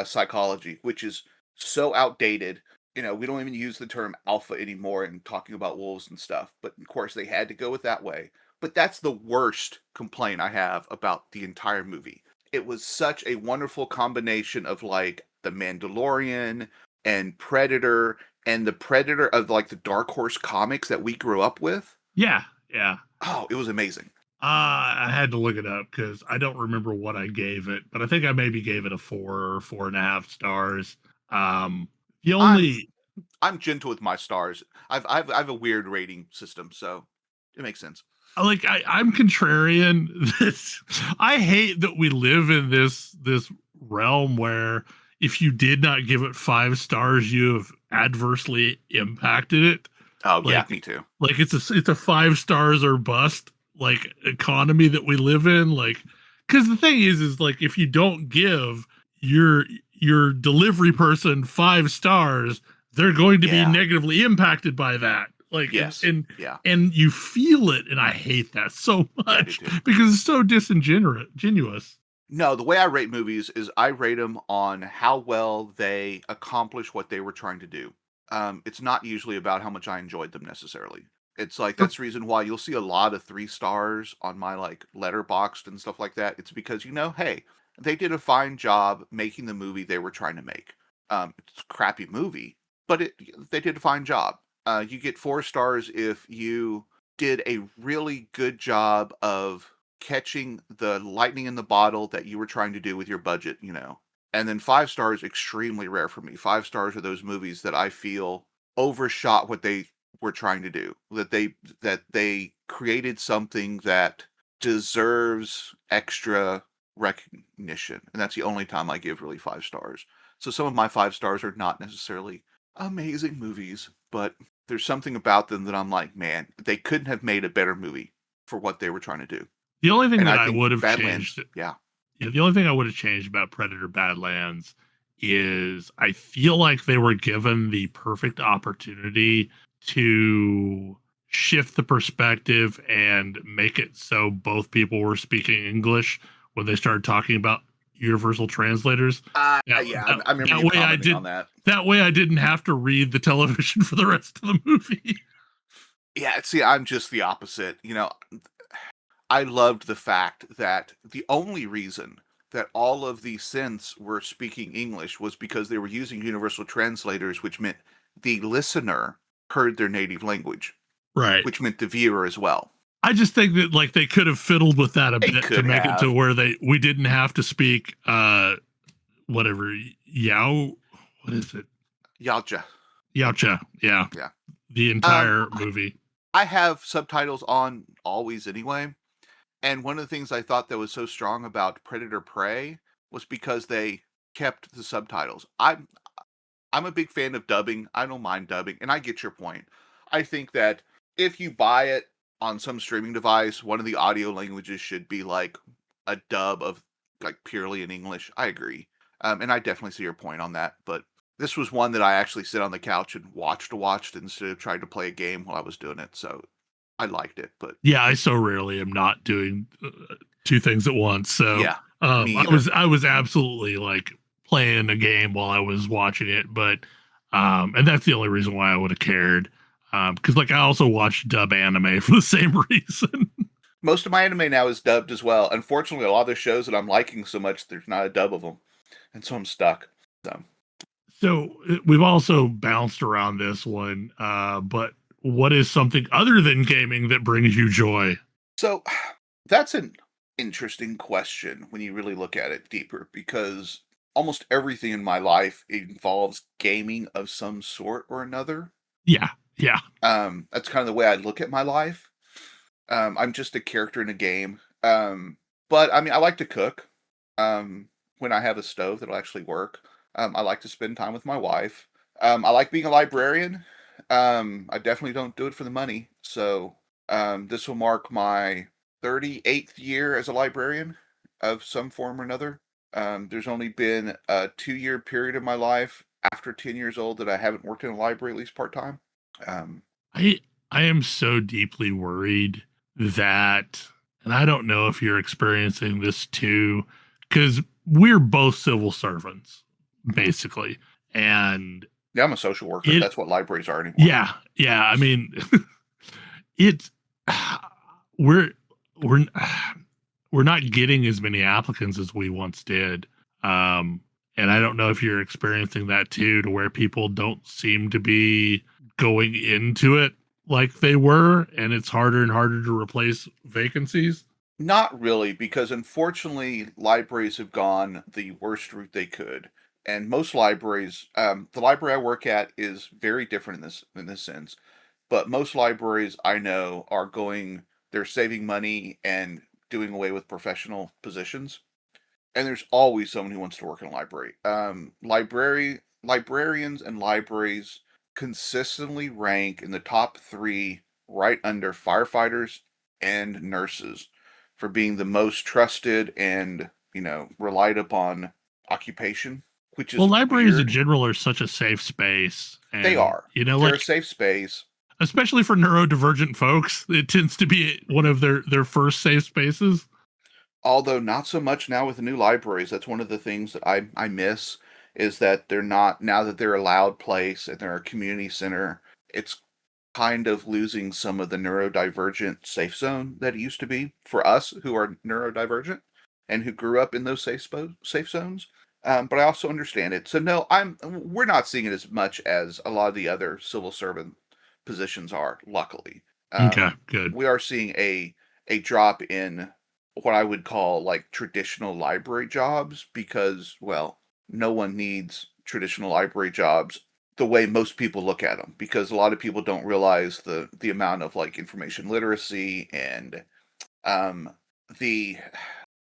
psychology, which is so outdated. We don't even use the term alpha anymore in talking about wolves and stuff. But of course, they had to go with that way. But that's the worst complaint I have about the entire movie. It was such a wonderful combination of like the Mandalorian and Predator and the Predator of like the Dark Horse comics that we grew up with. Yeah, yeah. Oh, it was amazing. I had to look it up because I don't remember what I gave it, but I think I maybe gave it a 4 or 4.5 stars. The only I'm gentle with my stars. I have a weird rating system, so it makes sense. like I'm contrarian. I hate that we live in this realm where if you did not give it 5 stars, you have adversely impacted it. Oh yeah, Like me too. like it's a 5 stars or bust like economy that we live in. Like, because the thing is like, if you don't give your delivery person 5 stars, they're going to be Yeah. negatively impacted by that. Like, Yes. and Yeah. and you feel it, and I hate that so much too. because it's so disingenuous. No, the way I rate movies is I rate them on how well they accomplish what they were trying to do. It's not usually about how much I enjoyed them necessarily. It's like that's the reason why you'll see a lot of 3 stars on my like Letterboxd and stuff like that. It's because hey, they did a fine job making the movie they were trying to make. It's a crappy movie, but they did a fine job. You get 4 stars if you did a really good job of catching the lightning in the bottle that you were trying to do with your budget, And then 5 stars, extremely rare for me. 5 stars are those movies that I feel overshot what they were trying to do. That they created something that deserves extra recognition. And that's the only time I give really 5 stars. So some of my 5 stars are not necessarily amazing movies, but there's something about them that I'm like, man, they couldn't have made a better movie for what they were trying to do. The only thing And that I I think would have Badlands, changed, yeah. the only thing I would have changed about Predator Badlands is I feel like they were given the perfect opportunity to shift the perspective and make it so both people were speaking English when they started talking about universal translators. I remember you commenting on that. That way I didn't have to read the television for the rest of the movie. Yeah, see, I'm just the opposite. I loved the fact that the only reason that all of the synths were speaking English was because they were using universal translators, which meant the listener heard their native language. Right. Which meant the viewer as well. I just think that like they could have fiddled with that a bit to make it to where we didn't have to speak whatever what is it? Yaocha. Yeah. Yeah. The entire movie. I have subtitles on always anyway. And one of the things I thought that was so strong about Predator Prey was because they kept the subtitles. I'm a big fan of dubbing. I don't mind dubbing, and I get your point. I think that if you buy it on some streaming device, one of the audio languages should be like a dub of like purely in English. I agree. And I definitely see your point on that. But this was one that I actually sit on the couch and watched instead of trying to play a game while I was doing it. So I liked it. But yeah, I so rarely am not doing two things at once. So yeah, I was absolutely like playing a game while I was watching it. But and that's the only reason why I would have cared. Because like I also watch dub anime for the same reason. Most of my anime now is dubbed as well. Unfortunately, a lot of the shows that I'm liking so much, there's not a dub of them, and so I'm stuck. So we've also bounced around this one, but what is something other than gaming that brings you joy? So that's an interesting question when you really look at it deeper, because almost everything in my life involves gaming of some sort or another. Yeah, yeah. That's kind of the way I look at my life. I'm just a character in a game. But I mean, I like to cook. When I have a stove that'll actually work. I like to spend time with my wife. I like being a librarian. I definitely don't do it for the money. So this will mark my 38th year as a librarian of some form or another. There's only been a 2-year period of my life after 10 years old that I haven't worked in a library, at least part time. I I am so deeply worried that, and I don't know if you're experiencing this too, because we're both civil servants, basically. And Yeah, I'm a social worker. it, That's what libraries are anymore. yeah. I mean, it's we're we're we're not getting as many applicants as we once did. And I don't know if you're experiencing that too, to where people don't seem to be going into it like they were, and it's harder and harder to replace vacancies. Not really, because unfortunately, libraries have gone the worst route they could. And most libraries, the library I work at is very different in this sense. But most libraries I know are they're saving money and doing away with professional positions. And there's always someone who wants to work in a library. Librarians and libraries consistently rank in the top 3, right under firefighters and nurses, for being the most trusted and relied upon occupation, which is Well, libraries in weird. general are such a safe space, They and are. They're a like safe space. especially for neurodivergent folks, it tends to be one of their first safe spaces. Although not so much now with the new libraries. That's one of the things that I miss, is that they're not, now that they're a loud place and they're a community center, it's kind of losing some of the neurodivergent safe zone that it used to be for us who are neurodivergent and who grew up in those safe zones. But I also understand it. So no, we're not seeing it as much as a lot of the other civil servant positions are, luckily. Okay, good. We are seeing a drop in what I would call like traditional library jobs, because, well, no one needs traditional library jobs the way most people look at them, because a lot of people don't realize the amount of like information literacy and um the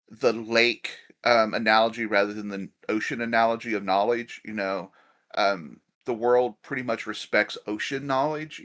the lake analogy rather than the ocean analogy of knowledge. The world pretty much respects ocean knowledge.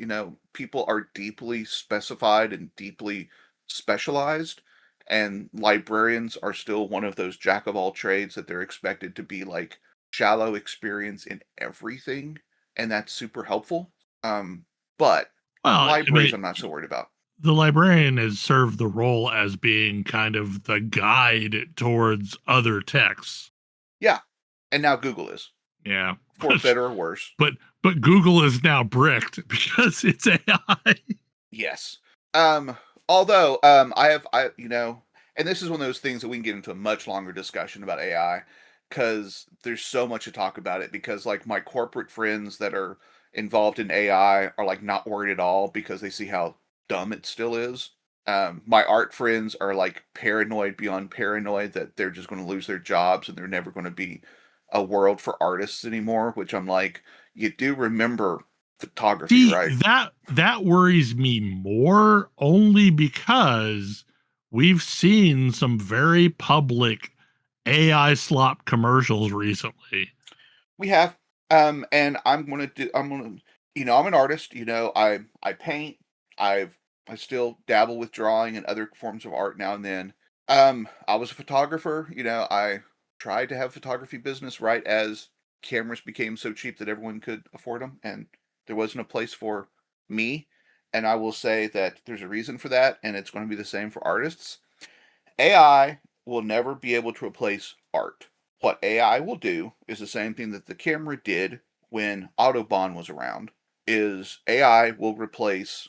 People are deeply specified and deeply specialized, and librarians are still one of those jack of all trades that they're expected to be like shallow experience in everything, and that's super helpful. But Well, I libraries, mean, I'm not so worried about. the librarian has served the role as being kind of the guide towards other texts. Yeah, and now Google is, Yeah. for better or worse. But Google is now bricked because it's AI. Yes. Although and this is one of those things that we can get into a much longer discussion about AI, because there's so much to talk about it, because like my corporate friends that are involved in AI are like not worried at all because they see how dumb it still is. My art friends are like paranoid beyond paranoid that they're just going to lose their jobs and they're never going to be a world for artists anymore, which I'm like, you do remember photography, See, right? that worries me more, only because we've seen some very public AI slop commercials recently. We have. And I'm gonna, I'm an artist. I paint. I still dabble with drawing and other forms of art now and then. I was a photographer. I tried to have a photography business right as cameras became so cheap that everyone could afford them, and there wasn't a place for me. And I will say that there's a reason for that, and it's going to be the same for artists. AI will never be able to replace art. What AI will do is the same thing that the camera did when Autobahn was around. is AI will replace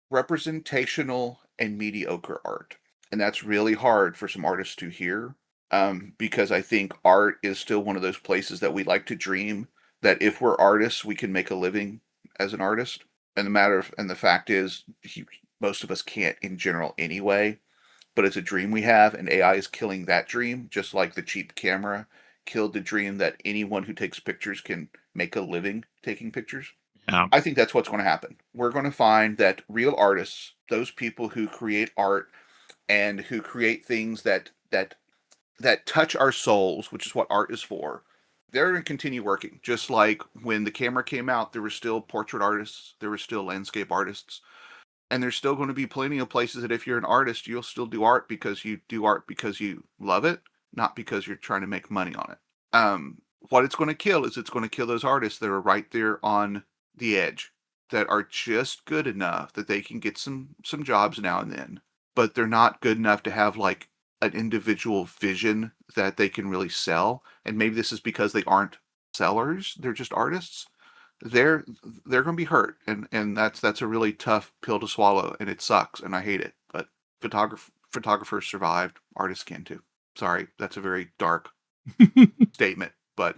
representational and mediocre art. And that's really hard for some artists to hear, because I think art is still one of those places that we like to dream that if we're artists, we can make a living as an artist. And the fact is, most of us can't in general anyway. But it's a dream we have, and AI is killing that dream, just like the cheap camera killed the dream that anyone who takes pictures can make a living taking pictures. Yeah. I think that's what's going to happen. We're going to find that real artists, those people who create art and who create things that touch our souls, which is what art is for, they're going to continue working. Just like when the camera came out, there were still portrait artists, there were still landscape artists, and there's still going to be plenty of places that if you're an artist, you'll still do art because you do art because you love it, not because you're trying to make money on it. What it's going to kill is it's going to kill those artists that are right there on the edge, that are just good enough that they can get some jobs now and then, but they're not good enough to have like an individual vision that they can really sell. And maybe this is because they aren't sellers, they're just artists. They're going to be hurt, and that's a really tough pill to swallow, and it sucks, and I hate it. But photographers survived, artists can too. Sorry, that's a very dark statement, but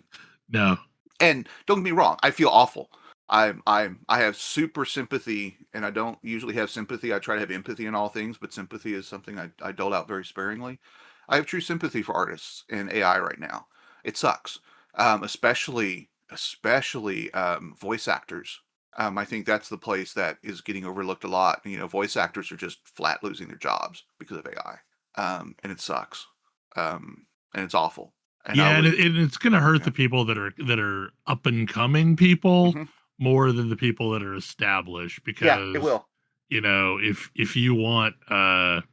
No. And don't get me wrong, I feel awful. I have super sympathy, and I don't usually have sympathy. I try to have empathy in all things, but sympathy is something I dole out very sparingly. I have true sympathy for artists in AI right now. It sucks, especially voice actors. I think that's the place that is getting overlooked a lot. Voice actors are just flat losing their jobs because of AI, and it sucks, and it's awful. And and it's going to hurt the people that are up and coming people more than the people that are established, because it will. If you want a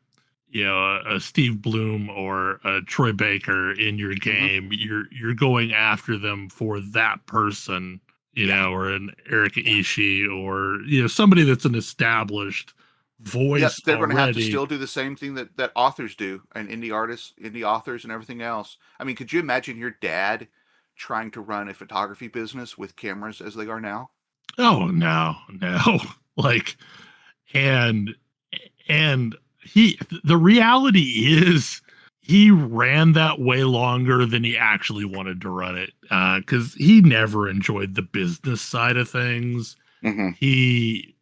Steve Bloom or a Troy Baker in your game, you're going after them for that person, or an Eric Ishii, or somebody that's an established voice. They're going to have to still do the same thing that authors do, and indie artists, indie authors, and everything else. I mean, could you imagine your dad trying to run a photography business with cameras as they are now? Oh no. Like, and the reality is he ran that way longer than he actually wanted to run it, because he never enjoyed the business side of things. He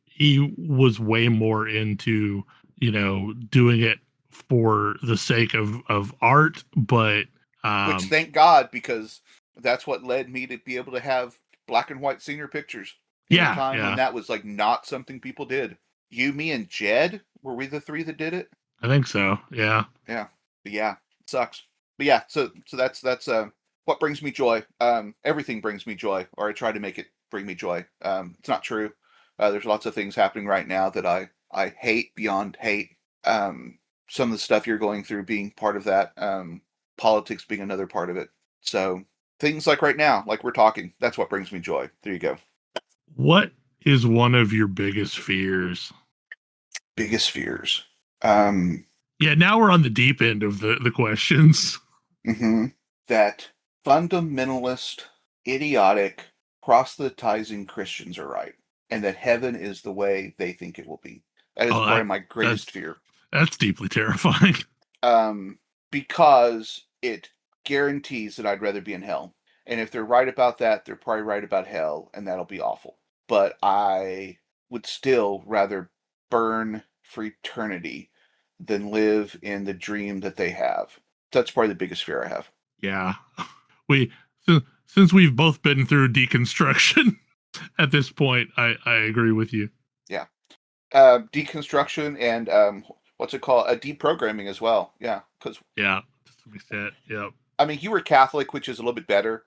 was way more into doing it for the sake of art, but which, thank God, because that's what led me to be able to have black and white senior pictures in a time when that was like not something people did. You, me, and Jed, were we the three that did it? I think so. Yeah. But it sucks. But yeah, so that's what brings me joy. Everything brings me joy, or I try to make it bring me joy. It's not true. There's lots of things happening right now that I hate beyond hate. Some of the stuff you're going through being part of that, politics being another part of it. So things like right now, like we're talking, that's what brings me joy. There you go. What is one of your biggest fears? Biggest fears. Now we're on the deep end of the questions. That fundamentalist, idiotic, proselytizing Christians are right, and that heaven is the way they think it will be. That is probably my greatest fear. That's deeply terrifying. Because it guarantees that I'd rather be in hell. And if they're right about that, they're probably right about hell, and that'll be awful. But I would still rather burn for eternity than live in the dream that they have. That's probably the biggest fear I have. Yeah. Since we've both been through deconstruction at this point, I agree with you. Yeah. Deconstruction and what's it called? Deprogramming as well. Yeah. Yeah. Yep. I mean, you were Catholic, which is a little bit better.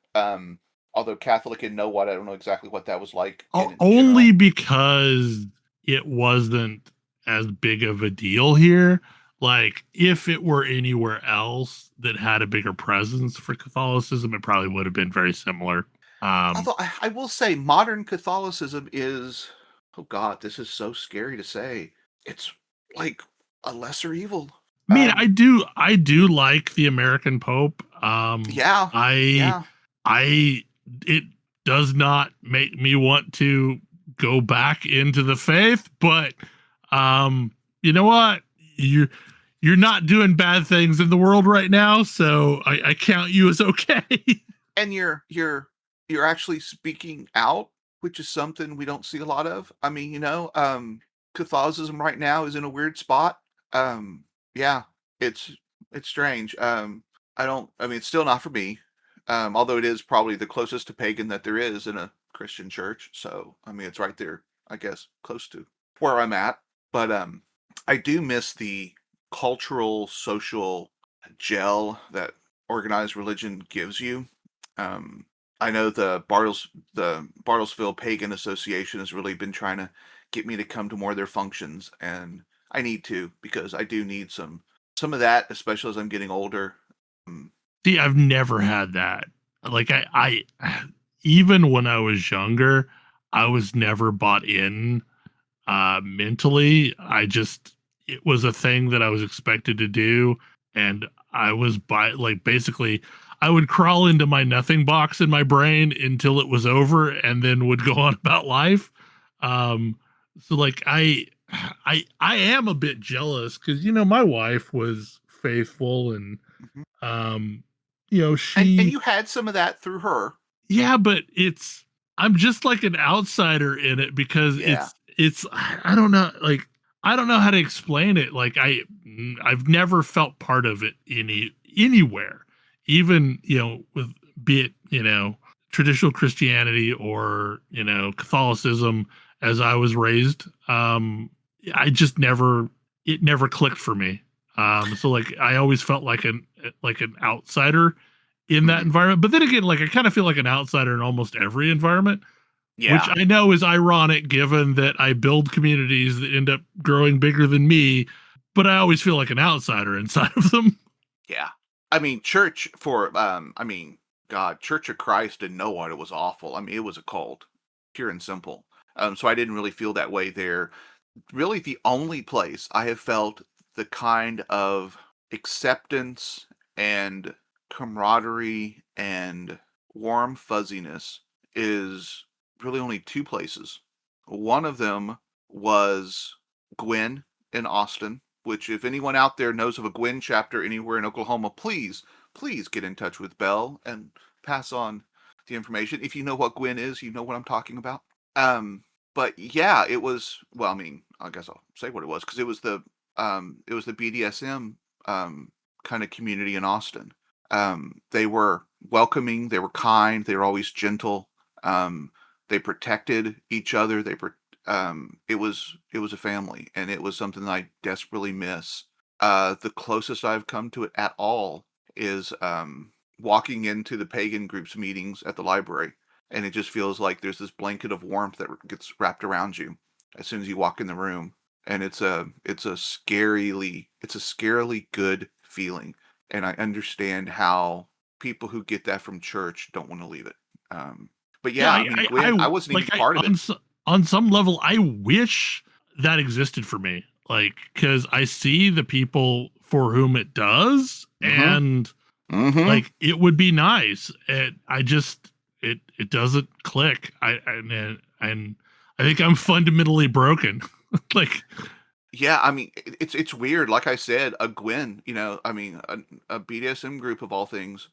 Although Catholic and Know What, I don't know exactly what that was like. Only because it wasn't as big of a deal here. Like, if it were anywhere else that had a bigger presence for Catholicism, it probably would have been very similar. Although I will say modern Catholicism is, oh God, this is so scary to say. It's like a lesser evil. I mean, I do like the American Pope. does not make me want to go back into the faith, but you know what? You're not doing bad things in the world right now, so I count you as okay. And you're actually speaking out, which is something we don't see a lot of. I mean, Catholicism right now is in a weird spot. Um, yeah, it's it's strange. I mean, it's still not for me. Although it is probably the closest to pagan that there is in a Christian church. So, I mean, it's right there, I guess, close to where I'm at. But I do miss the cultural, social gel that organized religion gives you. Um, I know the Bartlesville Pagan Association has really been trying to get me to come to more of their functions, and I need to because I do need some of that, especially as I'm getting older. Um, See, I've never had that. Like I even when I was younger, I was never bought in mentally. It was a thing that I was expected to do, and I was basically I would crawl into my nothing box in my brain until it was over, and then would go on about life. um so like I am a bit jealous because my wife was faithful, and mhm. um And she, you had some of that through her. yeah, but I'm just like an outsider in it because Yeah. it's I don't know, like I don't know how to explain it. Like I've never felt part of it anywhere. Even, with be it, traditional Christianity or, Catholicism as I was raised. I just never it never clicked for me. So like I always felt like an outsider in that Mhm. environment. But then again, like I kind of feel like an outsider in almost every environment, which Yeah. I know is ironic given that I build communities that end up growing bigger than me, but I always feel like an outsider inside of them. Yeah. I mean, church for I mean, God, Church of Christ didn't know what it was awful. I mean, it was a cult, pure and simple. So I didn't really feel that way there. Really, the only place I have felt the kind of acceptance and camaraderie and warm fuzziness is really only two places. One of them was Gwen in Austin, which if anyone out there knows of a Gwen chapter anywhere in Oklahoma, please get in touch with Belle and pass on the information. If you know what Gwen is, you know what I'm talking about. Um, but yeah, it was, well, I mean, I guess I'll say what it was because it was the BDSM kind of community in Austin. They were welcoming, they were kind, they were always gentle. Um, they protected each other. It was a family, and it was something that I desperately miss. The closest I've come to it at all is walking into the pagan groups meetings at the library, and it just feels like there's this blanket of warmth that gets wrapped around you as soon as you walk in the room, and it's a scarily good feeling, and I understand how people who get that from church don't want to leave it. But Yeah, yeah, I mean, Gwen, I wasn't even part of it. on some level, I wish that existed for me. Like, because I see the people for whom it does, Mm-hmm. and Mm-hmm. like it would be nice. It doesn't click. And I think I'm fundamentally broken. Like, Yeah, I mean, it's weird. Like I said, a Gwen, I mean, a BDSM group of all things,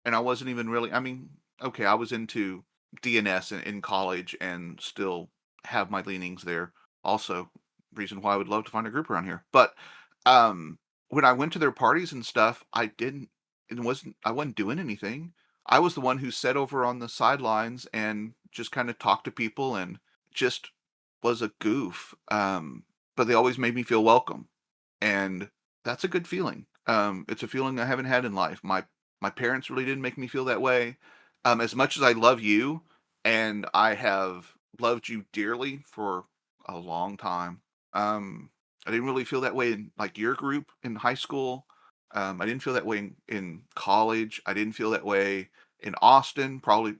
and I wasn't even really. I mean, okay, I was into DNS in college and still have my leanings there. Also, reason why I would love to find a group around here. But when I went to their parties and stuff, I didn't. I wasn't doing anything. I was the one who sat over on the sidelines and just kind of talked to people and just was a goof. But they always made me feel welcome, and that's a good feeling. It's a feeling I haven't had in life. My parents really didn't make me feel that way. As much as I love you, and I have loved you dearly for a long time, I didn't really feel that way in like your group in high school. I didn't feel that way in college. I didn't feel that way in Austin. Probably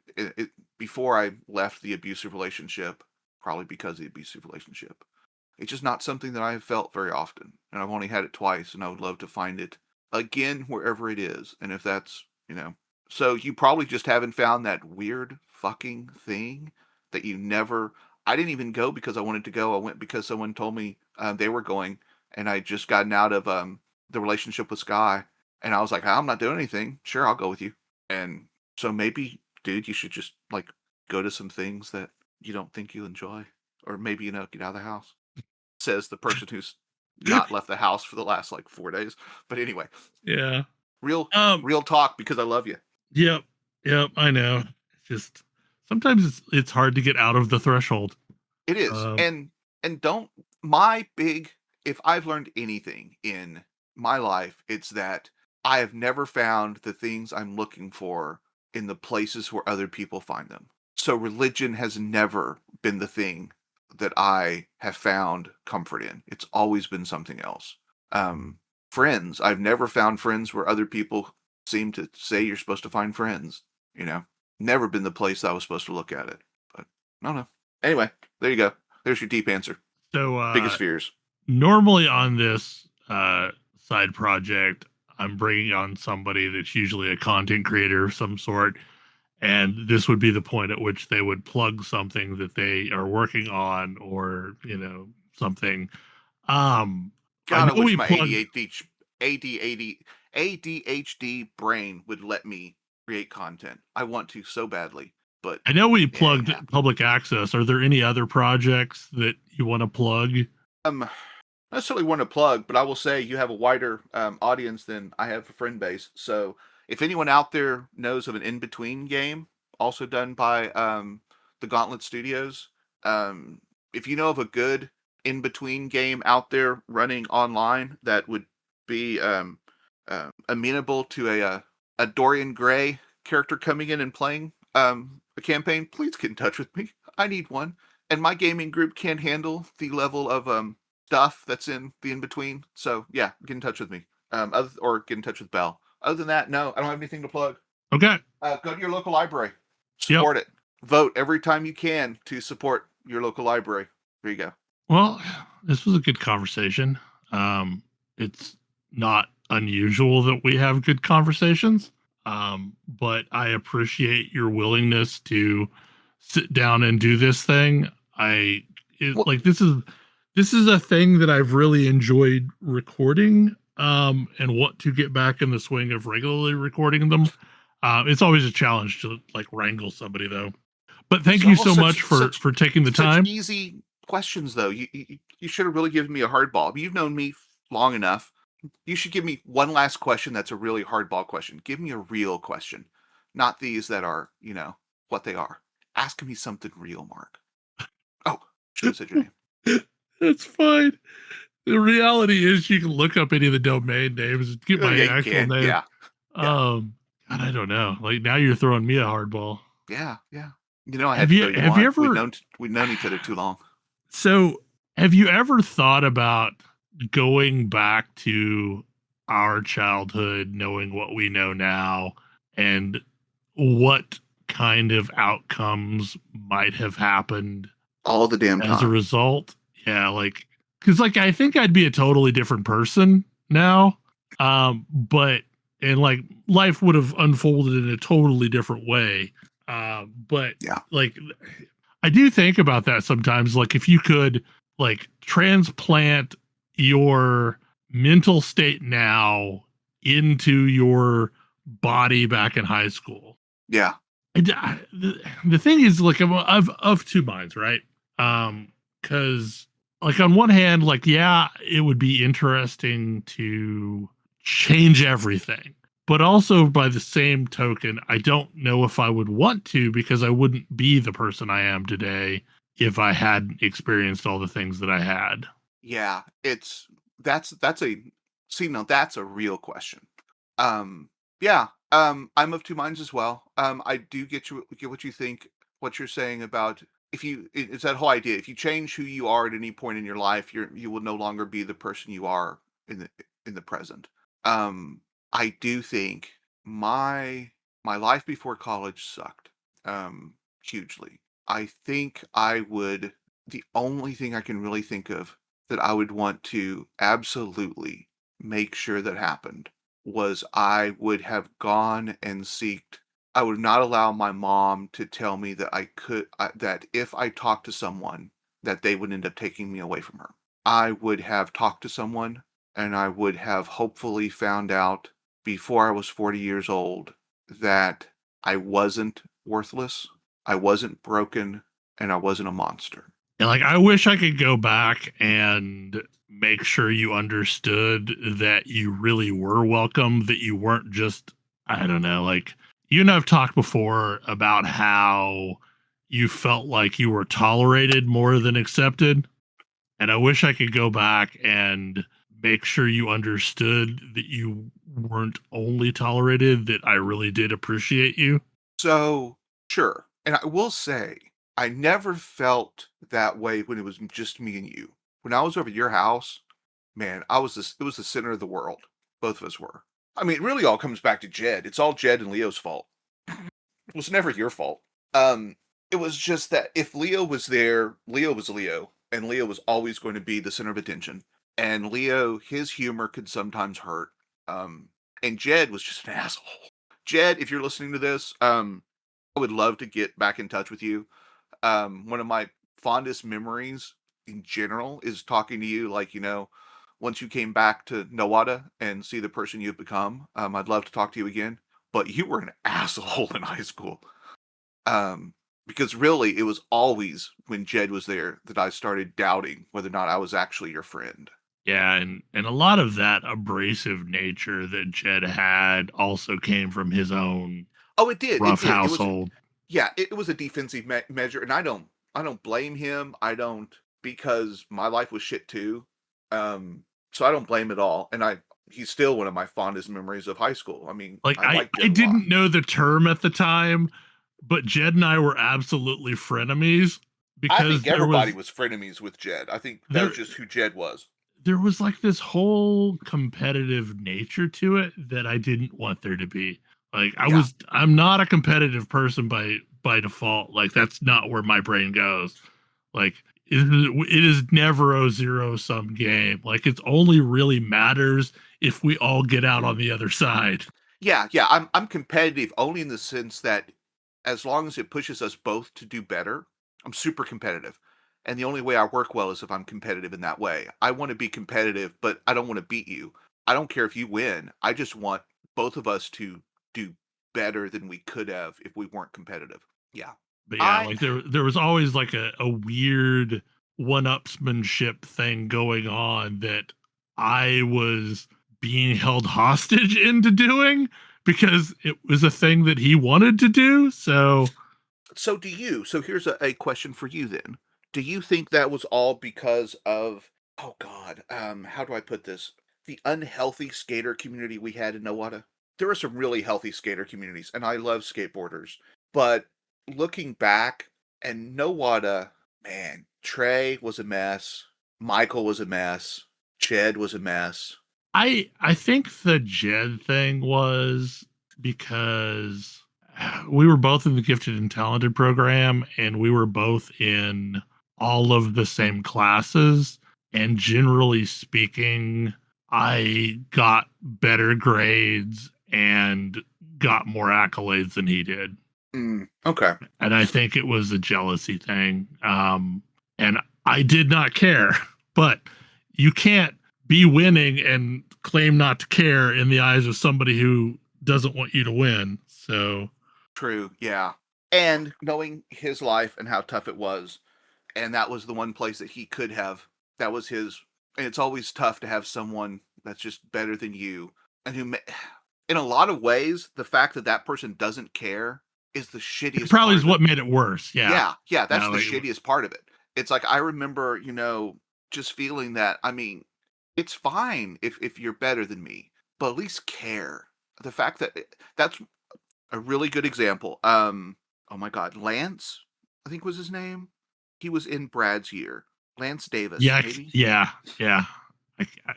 before I left the abusive relationship. Probably because of the abusive relationship. It's just not something that I have felt very often, and I've only had it twice, and I would love to find it again wherever it is. And if that's, So you probably just haven't found that weird fucking thing that you never. I didn't even go because I wanted to go. I went because someone told me they were going, and I just gotten out of the relationship with Sky, and I was like, I'm not doing anything. Sure, I'll go with you. And so maybe, dude, you should just like go to some things that you don't think you enjoy, or maybe get out of the house. Says the person who's not left the house for the last like 4 days. But anyway, Yeah. real Um. real talk because I love you. Yep. Yep. I know. It's just sometimes it's hard to get out of the threshold. It is. Um. And don't my big if I've learned anything in my life, it's that I have never found the things I'm looking for in the places where other people find them. So religion has never been the thing that I have found comfort in. It's always been something else. Um, Friends, I've never found friends where other people seem to say you're supposed to find friends. You know, never been the place I was supposed to look at it. But no. Anyway, there you go. There's your deep answer. So Biggest fears. normally on this side project, I'm bringing on somebody that's usually a content creator of some sort, and this would be the point at which they would plug something that they are working on, or something. I God, I know wish we my plugged. ADHD brain would let me create content. I want to so badly, but I know we it ain't plugged happening. public access. Are there any other projects that you want to plug? Not necessarily want to plug, but I will say you have a wider audience than I have a friend base. So if anyone out there knows of an in-between game, also done by the Gauntlet Studios, if you know of a good in-between game out there running online that would be amenable to a Dorian Gray character coming in and playing a campaign, please get in touch with me. I need one, and my gaming group can't handle the level of stuff that's in the in between. So yeah, get in touch with me. Or get in touch with Bel. Other than that, no, I don't have anything to plug. Okay. Go to your local library, Yep. support it, vote every time you can to support your local library. There you go. Well, this was a good conversation. It's not unusual that we have good conversations, but I appreciate your willingness to sit down and do this thing. Well, Like this is a thing that I've really enjoyed recording, and want to get back in the swing of regularly recording them. It's always a challenge to like wrangle somebody though. But thank you so much for taking the such time. easy questions though. You should have really given me a hardball. You've known me long enough. You should give me one last question that's a really hardball question. Give me a real question, not these that are, what they are. Ask me something real, Mark. Oh, should have said your name. That's fine. The reality is you can look up any of the domain names and get my Yeah, you actual can. name. Yeah. God, I don't know. Like now you're throwing me a hardball. Yeah. I had to throw you Have you one. ever We've known each other too long. so have you ever thought about going back to our childhood, knowing what we know now, and what kind of outcomes might have happened All the damn as a time. result? Yeah, like because like I think I'd be a totally different person now. But and like life would have unfolded in a totally different way. But Yeah. like I do think about that sometimes. Like if you could like transplant your mental state now into your body back in high school. Yeah. The thing is, like, I'm of two minds, right? Because, like, on one hand, like, yeah, it would be interesting to change everything, but also by the same token, I don't know if I would want to because I wouldn't be the person I am today if I hadn't experienced all the things that I had. Yeah. That's a see, now that's a real question. Yeah. I'm of two minds as well. I do get what you think, what you're saying about it's that whole idea. If you change who you are at any point in your life, you will no longer be the person you are in the present. I do think my life before college sucked. Hugely. I think the only thing I can really think of that I would want to absolutely make sure that happened was I would have gone and seeked. I would not allow my mom to tell me that that if I talked to someone, that they would end up taking me away from her. I would have talked to someone, and I would have hopefully found out before I was 40 years old that I wasn't worthless, I wasn't broken, and I wasn't a monster. And like, I wish I could go back and make sure you understood that you really were welcome, that you weren't just, I don't know, like, you and I've talked before about how you felt like you were tolerated more than accepted. And I wish I could go back and make sure you understood that you weren't only tolerated, that I really did appreciate you. So, sure. And I will say, I never felt that way when it was just me and you. When I was over at your house, man, it was the center of the world. Both of us were. I mean, it really all comes back to Jed. It's all Jed and Leo's fault. It was never your fault. It was just that if Leo was there, Leo was Leo, and Leo was always going to be the center of attention. And Leo, his humor could sometimes hurt. And Jed was just an asshole. Jed, if you're listening to this, I would love to get back in touch with you. One of my fondest memories in general is talking to you, like, once you came back to Nowata and see the person you've become. I'd love to talk to you again. But you were an asshole in high school. Because really, it was always when Jed was there that I started doubting whether or not I was actually your friend. Yeah, and a lot of that abrasive nature that Jed had also came from his own Oh, it did. It rough did. household. It was a defensive measure, and I don't blame him. I don't, because my life was shit too. So I don't blame it all. And he's still one of my fondest memories of high school. I mean, Like, I like I Jed a lot. didn't know the term at the time, but Jed and I were absolutely frenemies I because think everybody was frenemies with Jed. I think that was just who Jed was. there was like this whole competitive nature to it that I didn't want there to be. Like, Yeah. I'm not a competitive person by default. Like, that's not where my brain goes. Like, it is never a zero sum game. Like, it's only really matters if we all get out on the other side. Yeah. I'm competitive only in the sense that as long as it pushes us both to do better, I'm super competitive. And the only way I work well is if I'm competitive in that way. I want to be competitive, but I don't want to beat you. I don't care if you win. I just want both of us to do better than we could have if we weren't competitive. Yeah. But yeah, like there was always like a weird one-upsmanship thing going on that I was being held hostage into doing because it was a thing that he wanted to do. So So here's a question for you then. Do you think that was all because of, oh God, how do I put this? The unhealthy skater community we had in Nowata? There were some really healthy skater communities, and I love skateboarders. But looking back, and Nowata, man, Trey was a mess. Michael was a mess. Jed was a mess. I think the Jed thing was because we were both in the gifted and talented program, and we were both in all of the same classes. And generally speaking, I got better grades and got more accolades than he did. Okay. And I think it was a jealousy thing. And I did not care, but you can't be winning and claim not to care in the eyes of somebody who doesn't want you to win. So True, yeah. And knowing his life and how tough it was, and that was the one place that he could have, that was his, and it's always tough to have someone that's just better than you, and who, in a lot of ways, the fact that that person doesn't care is the shittiest. It probably part is of what it. made it worse. Yeah. Yeah, that's No, the like, shittiest part of it. It's like, I remember, just feeling that, I mean, it's fine if you're better than me, but at least care. The fact that that's a really good example. Oh my God, Lance, I think was his name. He was in Brad's year. Lance Davis, yeah, maybe. yeah.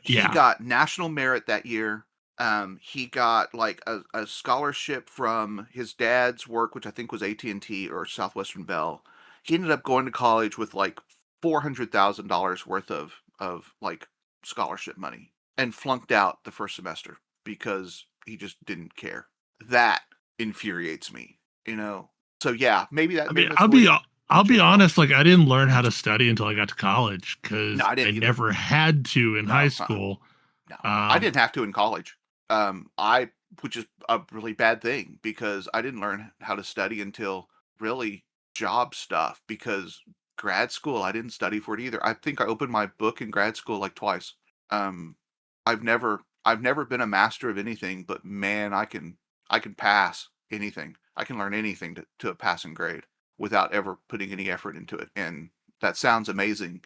He got national merit that year. He got like a scholarship from his dad's work, which I think was AT&T or Southwestern Bell. He ended up going to college with like $400,000 worth of like scholarship money, and flunked out the first semester because he just didn't care. That infuriates me, you know. So yeah, maybe that. I Maybe mean, that's the way to I'll teach be it. honest. Like, I didn't learn how to study until I got to college because No, I I didn't either. never had to in high No, school. no, I didn't have to in college. Which is a really bad thing because I didn't learn how to study until really job stuff. Because grad school, I didn't study for it either. I think I opened my book in grad school like twice. Um, I've never been a master of anything, but man, I can pass anything. I can learn anything to a passing grade without ever putting any effort into it. And that sounds amazing.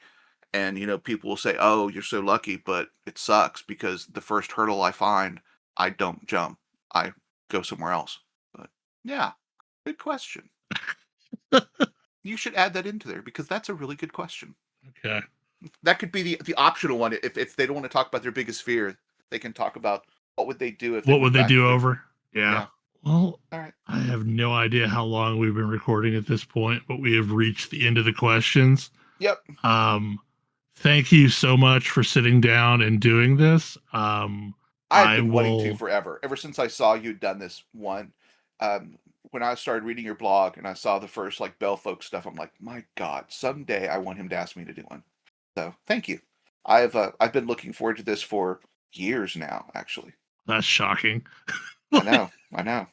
And you know, people will say, "Oh, you're so lucky," but it sucks because the first hurdle I find, I don't jump. I go somewhere else. But yeah, good question. You should add that into there because that's a really good question. Okay. That could be the optional one. If they don't want to talk about their biggest fear, they can talk about what would they do if they What would went they back do to their over? Yeah. yeah. Well, All right. I have no idea how long we've been recording at this point, but we have reached the end of the questions. Yep. Thank you so much for sitting down and doing this. I've been wanting to forever. Ever since I saw you'd done this one. When I started reading your blog and I saw the first like Bel Folks stuff, I'm like, my God, someday I want him to ask me to do one. So thank you. I've been looking forward to this for years now, actually. That's shocking. I know.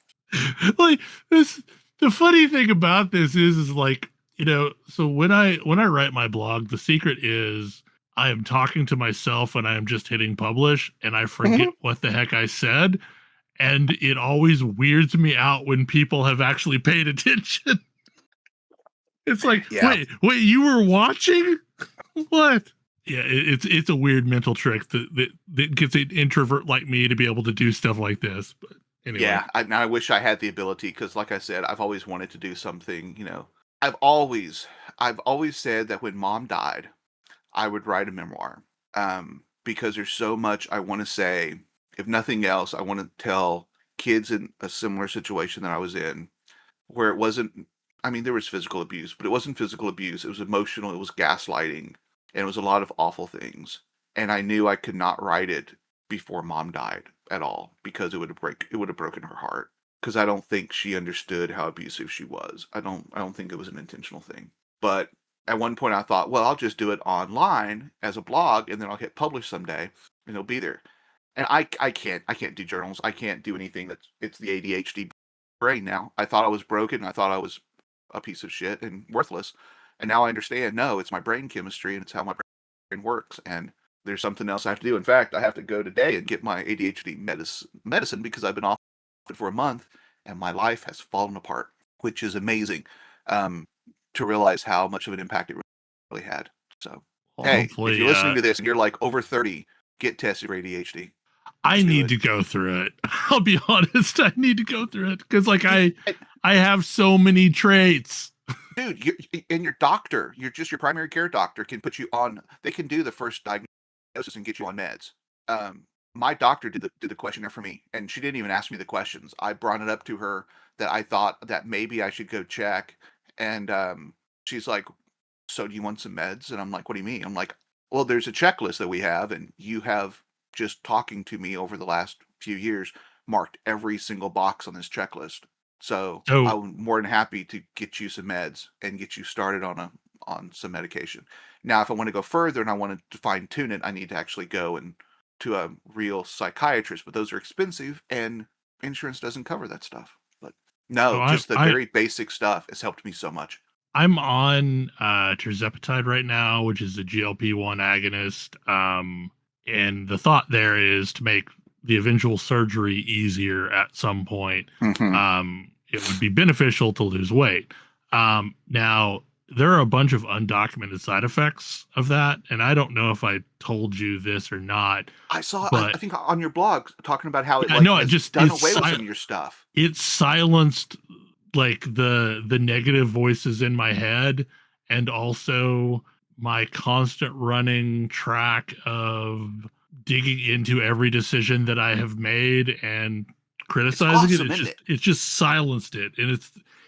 Like this, the funny thing about this is like, you know, so when I write my blog, the secret is I am talking to myself and I am just hitting publish and I forget what the heck I said. And it always weirds me out when people have actually paid attention. It's like, Yeah. wait, you were watching? What? Yeah, it's a weird mental trick that gets an introvert like me to be able to do stuff like this. But anyway. Yeah, I wish I had the ability because, like I said, I've always wanted to do something. You know, I've always said that when Mom died, I would write a memoir. Because there's so much I want to say. If nothing else, I want to tell kids in a similar situation that I was in, where it wasn't. I mean, there was physical abuse, but it wasn't physical abuse. It was emotional. It was gaslighting, and it was a lot of awful things. And I knew I could not write it before Mom died at all because it would have broken her heart. Because I don't think she understood how abusive she was. I don't think it was an intentional thing. But at one point I thought, well, I'll just do it online as a blog, and then I'll hit publish someday, and it'll be there. And I can't do journals. I can't do anything it's the ADHD brain now. I thought I was broken. I thought I was a piece of shit and worthless. And now I understand, no, it's my brain chemistry and it's how my brain works. And there's something else I have to do. In fact, I have to go today and get my ADHD medicine because I've been off it for a month and my life has fallen apart, which is amazing to realize how much of an impact it really had. So, well, hey, if you're listening to this and you're like over 30, get tested for ADHD. I need to go through it. I'll be honest. I need to go through it because, like, I have so many traits. Dude, your doctor, your primary care doctor can put you on. They can do the first diagnosis and get you on meds. My doctor did the questionnaire for me, and she didn't even ask me the questions. I brought it up to her that I thought that maybe I should go check, and she's like, "So do you want some meds?" And I'm like, "What do you mean?" I'm like, "Well, there's a checklist that we have, and you have." Just talking to me over the last few years marked every single box on this checklist. So I'm more than happy to get you some meds and get you started on some medication. Now, if I want to go further and I want to fine tune it, I need to actually go and to a real psychiatrist, but those are expensive and insurance doesn't cover that stuff. But no, just the very basic stuff has helped me so much. I'm on tirzepatide right now, which is a GLP-1 agonist. And the thought there is to make the eventual surgery easier at some point. Mm-hmm. It would be beneficial to lose weight. Now, there are a bunch of undocumented side effects of that. And I don't know if I told you this or not. I saw, I think on your blog, talking about how it just done away with some of your stuff. It silenced like the negative voices in my head and also my constant running track of digging into every decision that I have made and criticizing it just silenced it. And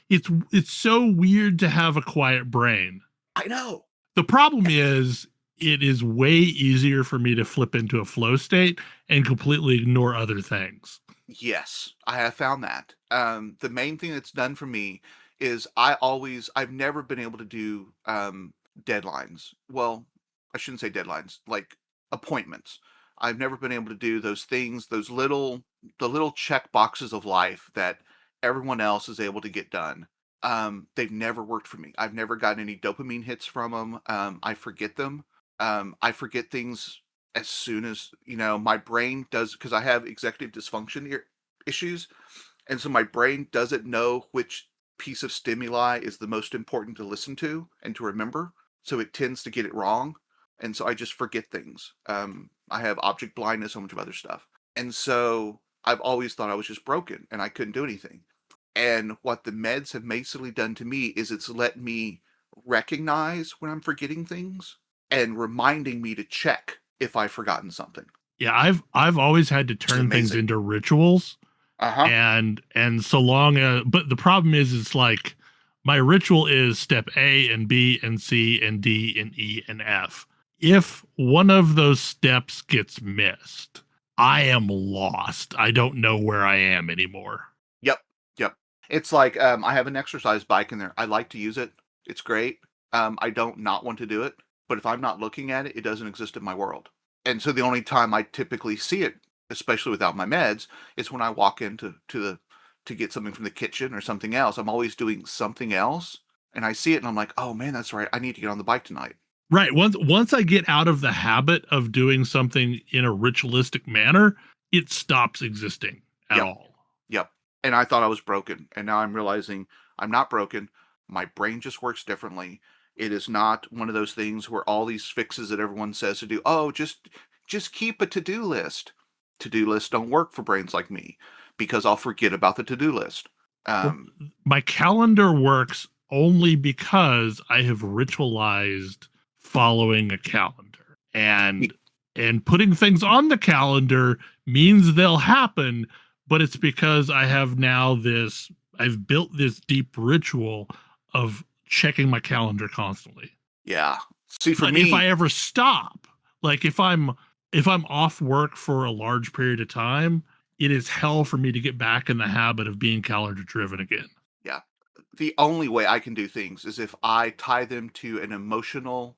it's so weird to have a quiet brain. I know. The problem is it is way easier for me to flip into a flow state and completely ignore other things. Yes, I have found that. The main thing that's done for me is I've never been able to do deadlines. Well, I shouldn't say deadlines, like appointments. I've never been able to do those things, the little check boxes of life that everyone else is able to get done. They've never worked for me. I've never gotten any dopamine hits from them. I forget them. I forget things as soon as, my brain does, because I have executive dysfunction issues. And so my brain doesn't know which piece of stimuli is the most important to listen to and to remember. So it tends to get it wrong. And so I just forget things. I have object blindness, so much of other stuff. And so I've always thought I was just broken and I couldn't do anything. And what the meds have basically done to me is it's let me recognize when I'm forgetting things and reminding me to check if I've forgotten something. Yeah, I've always had to turn things into rituals. Uh-huh. And so long as, but the problem is it's like my ritual is step A and B and C and D and E and F. If one of those steps gets missed, I am lost. I don't know where I am anymore. Yep. It's like I have an exercise bike in there. I like to use it. It's great. I don't not want to do it, but if I'm not looking at it, it doesn't exist in my world. And so the only time I typically see it, especially without my meds, is when I walk into to get something from the kitchen or something else. I'm always doing something else, and I see it, and I'm like, oh man, that's right. I need to get on the bike tonight. Right. Once I get out of the habit of doing something in a ritualistic manner, it stops existing at all. Yep. And I thought I was broken, and now I'm realizing I'm not broken. My brain just works differently. It is not one of those things where all these fixes that everyone says to do. Oh, just keep a to-do list. To-do lists don't work for brains like me because I'll forget about the to-do list. My calendar works only because I have ritualized following a calendar, and putting things on the calendar means they'll happen, but it's because I have now I've built this deep ritual of checking my calendar constantly. Yeah. See, for but me, if I ever stop, like if I'm off work for a large period of time, it is hell for me to get back in the habit of being calendar driven again. Yeah. The only way I can do things is if I tie them to an emotional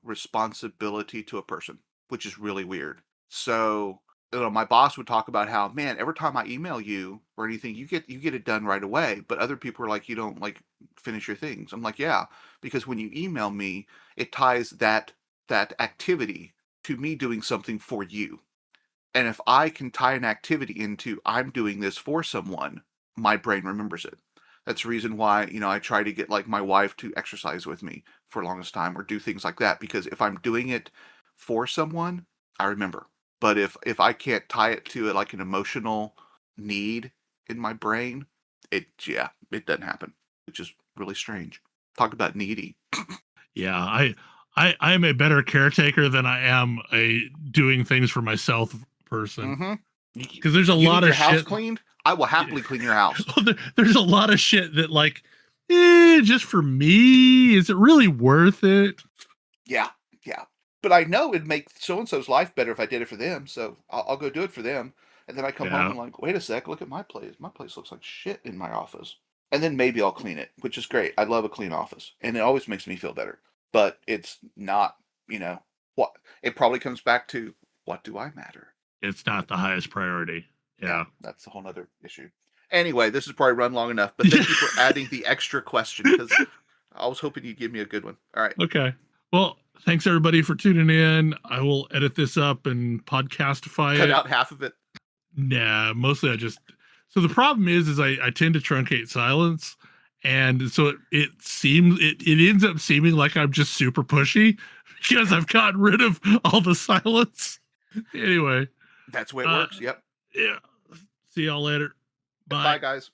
responsibility to a person, which is really weird. So, my boss would talk about how, man, every time I email you or anything, you get it done right away. But other people are like, you don't like finish your things. I'm like, yeah, because when you email me, it ties that activity to me doing something for you. And if I can tie an activity into I'm doing this for someone, my brain remembers it. That's the reason why, I try to get like my wife to exercise with me for the longest time or do things like that. Because if I'm doing it for someone, I remember. But if I can't tie it to like an emotional need in my brain, it doesn't happen, which is really strange. Talk about needy. Yeah, I am a better caretaker than I am a doing things for myself person. Because there's a lot of house shit cleaned. I will happily clean your house. There's a lot of shit that like, just for me, is it really worth it? Yeah. But I know it'd make so-and-so's life better if I did it for them, so I'll go do it for them. And then I come home and like, wait a sec, look at my place. My place looks like shit in my office. And then maybe I'll clean it, which is great. I love a clean office. And it always makes me feel better. But it's not, what it probably comes back to, what do I matter? It's not the highest priority. Yeah. That's a whole nother issue. Anyway, this has probably run long enough, but thank you for adding the extra question because I was hoping you'd give me a good one. All right. Okay. Well, thanks everybody for tuning in. I will edit this up and podcastify it. Cut out half of it. Nah, mostly so the problem is I tend to truncate silence. And so it ends up seeming like I'm just super pushy because I've gotten rid of all the silence. Anyway. That's the way it works. Yep. Yeah. See y'all later. Bye, guys.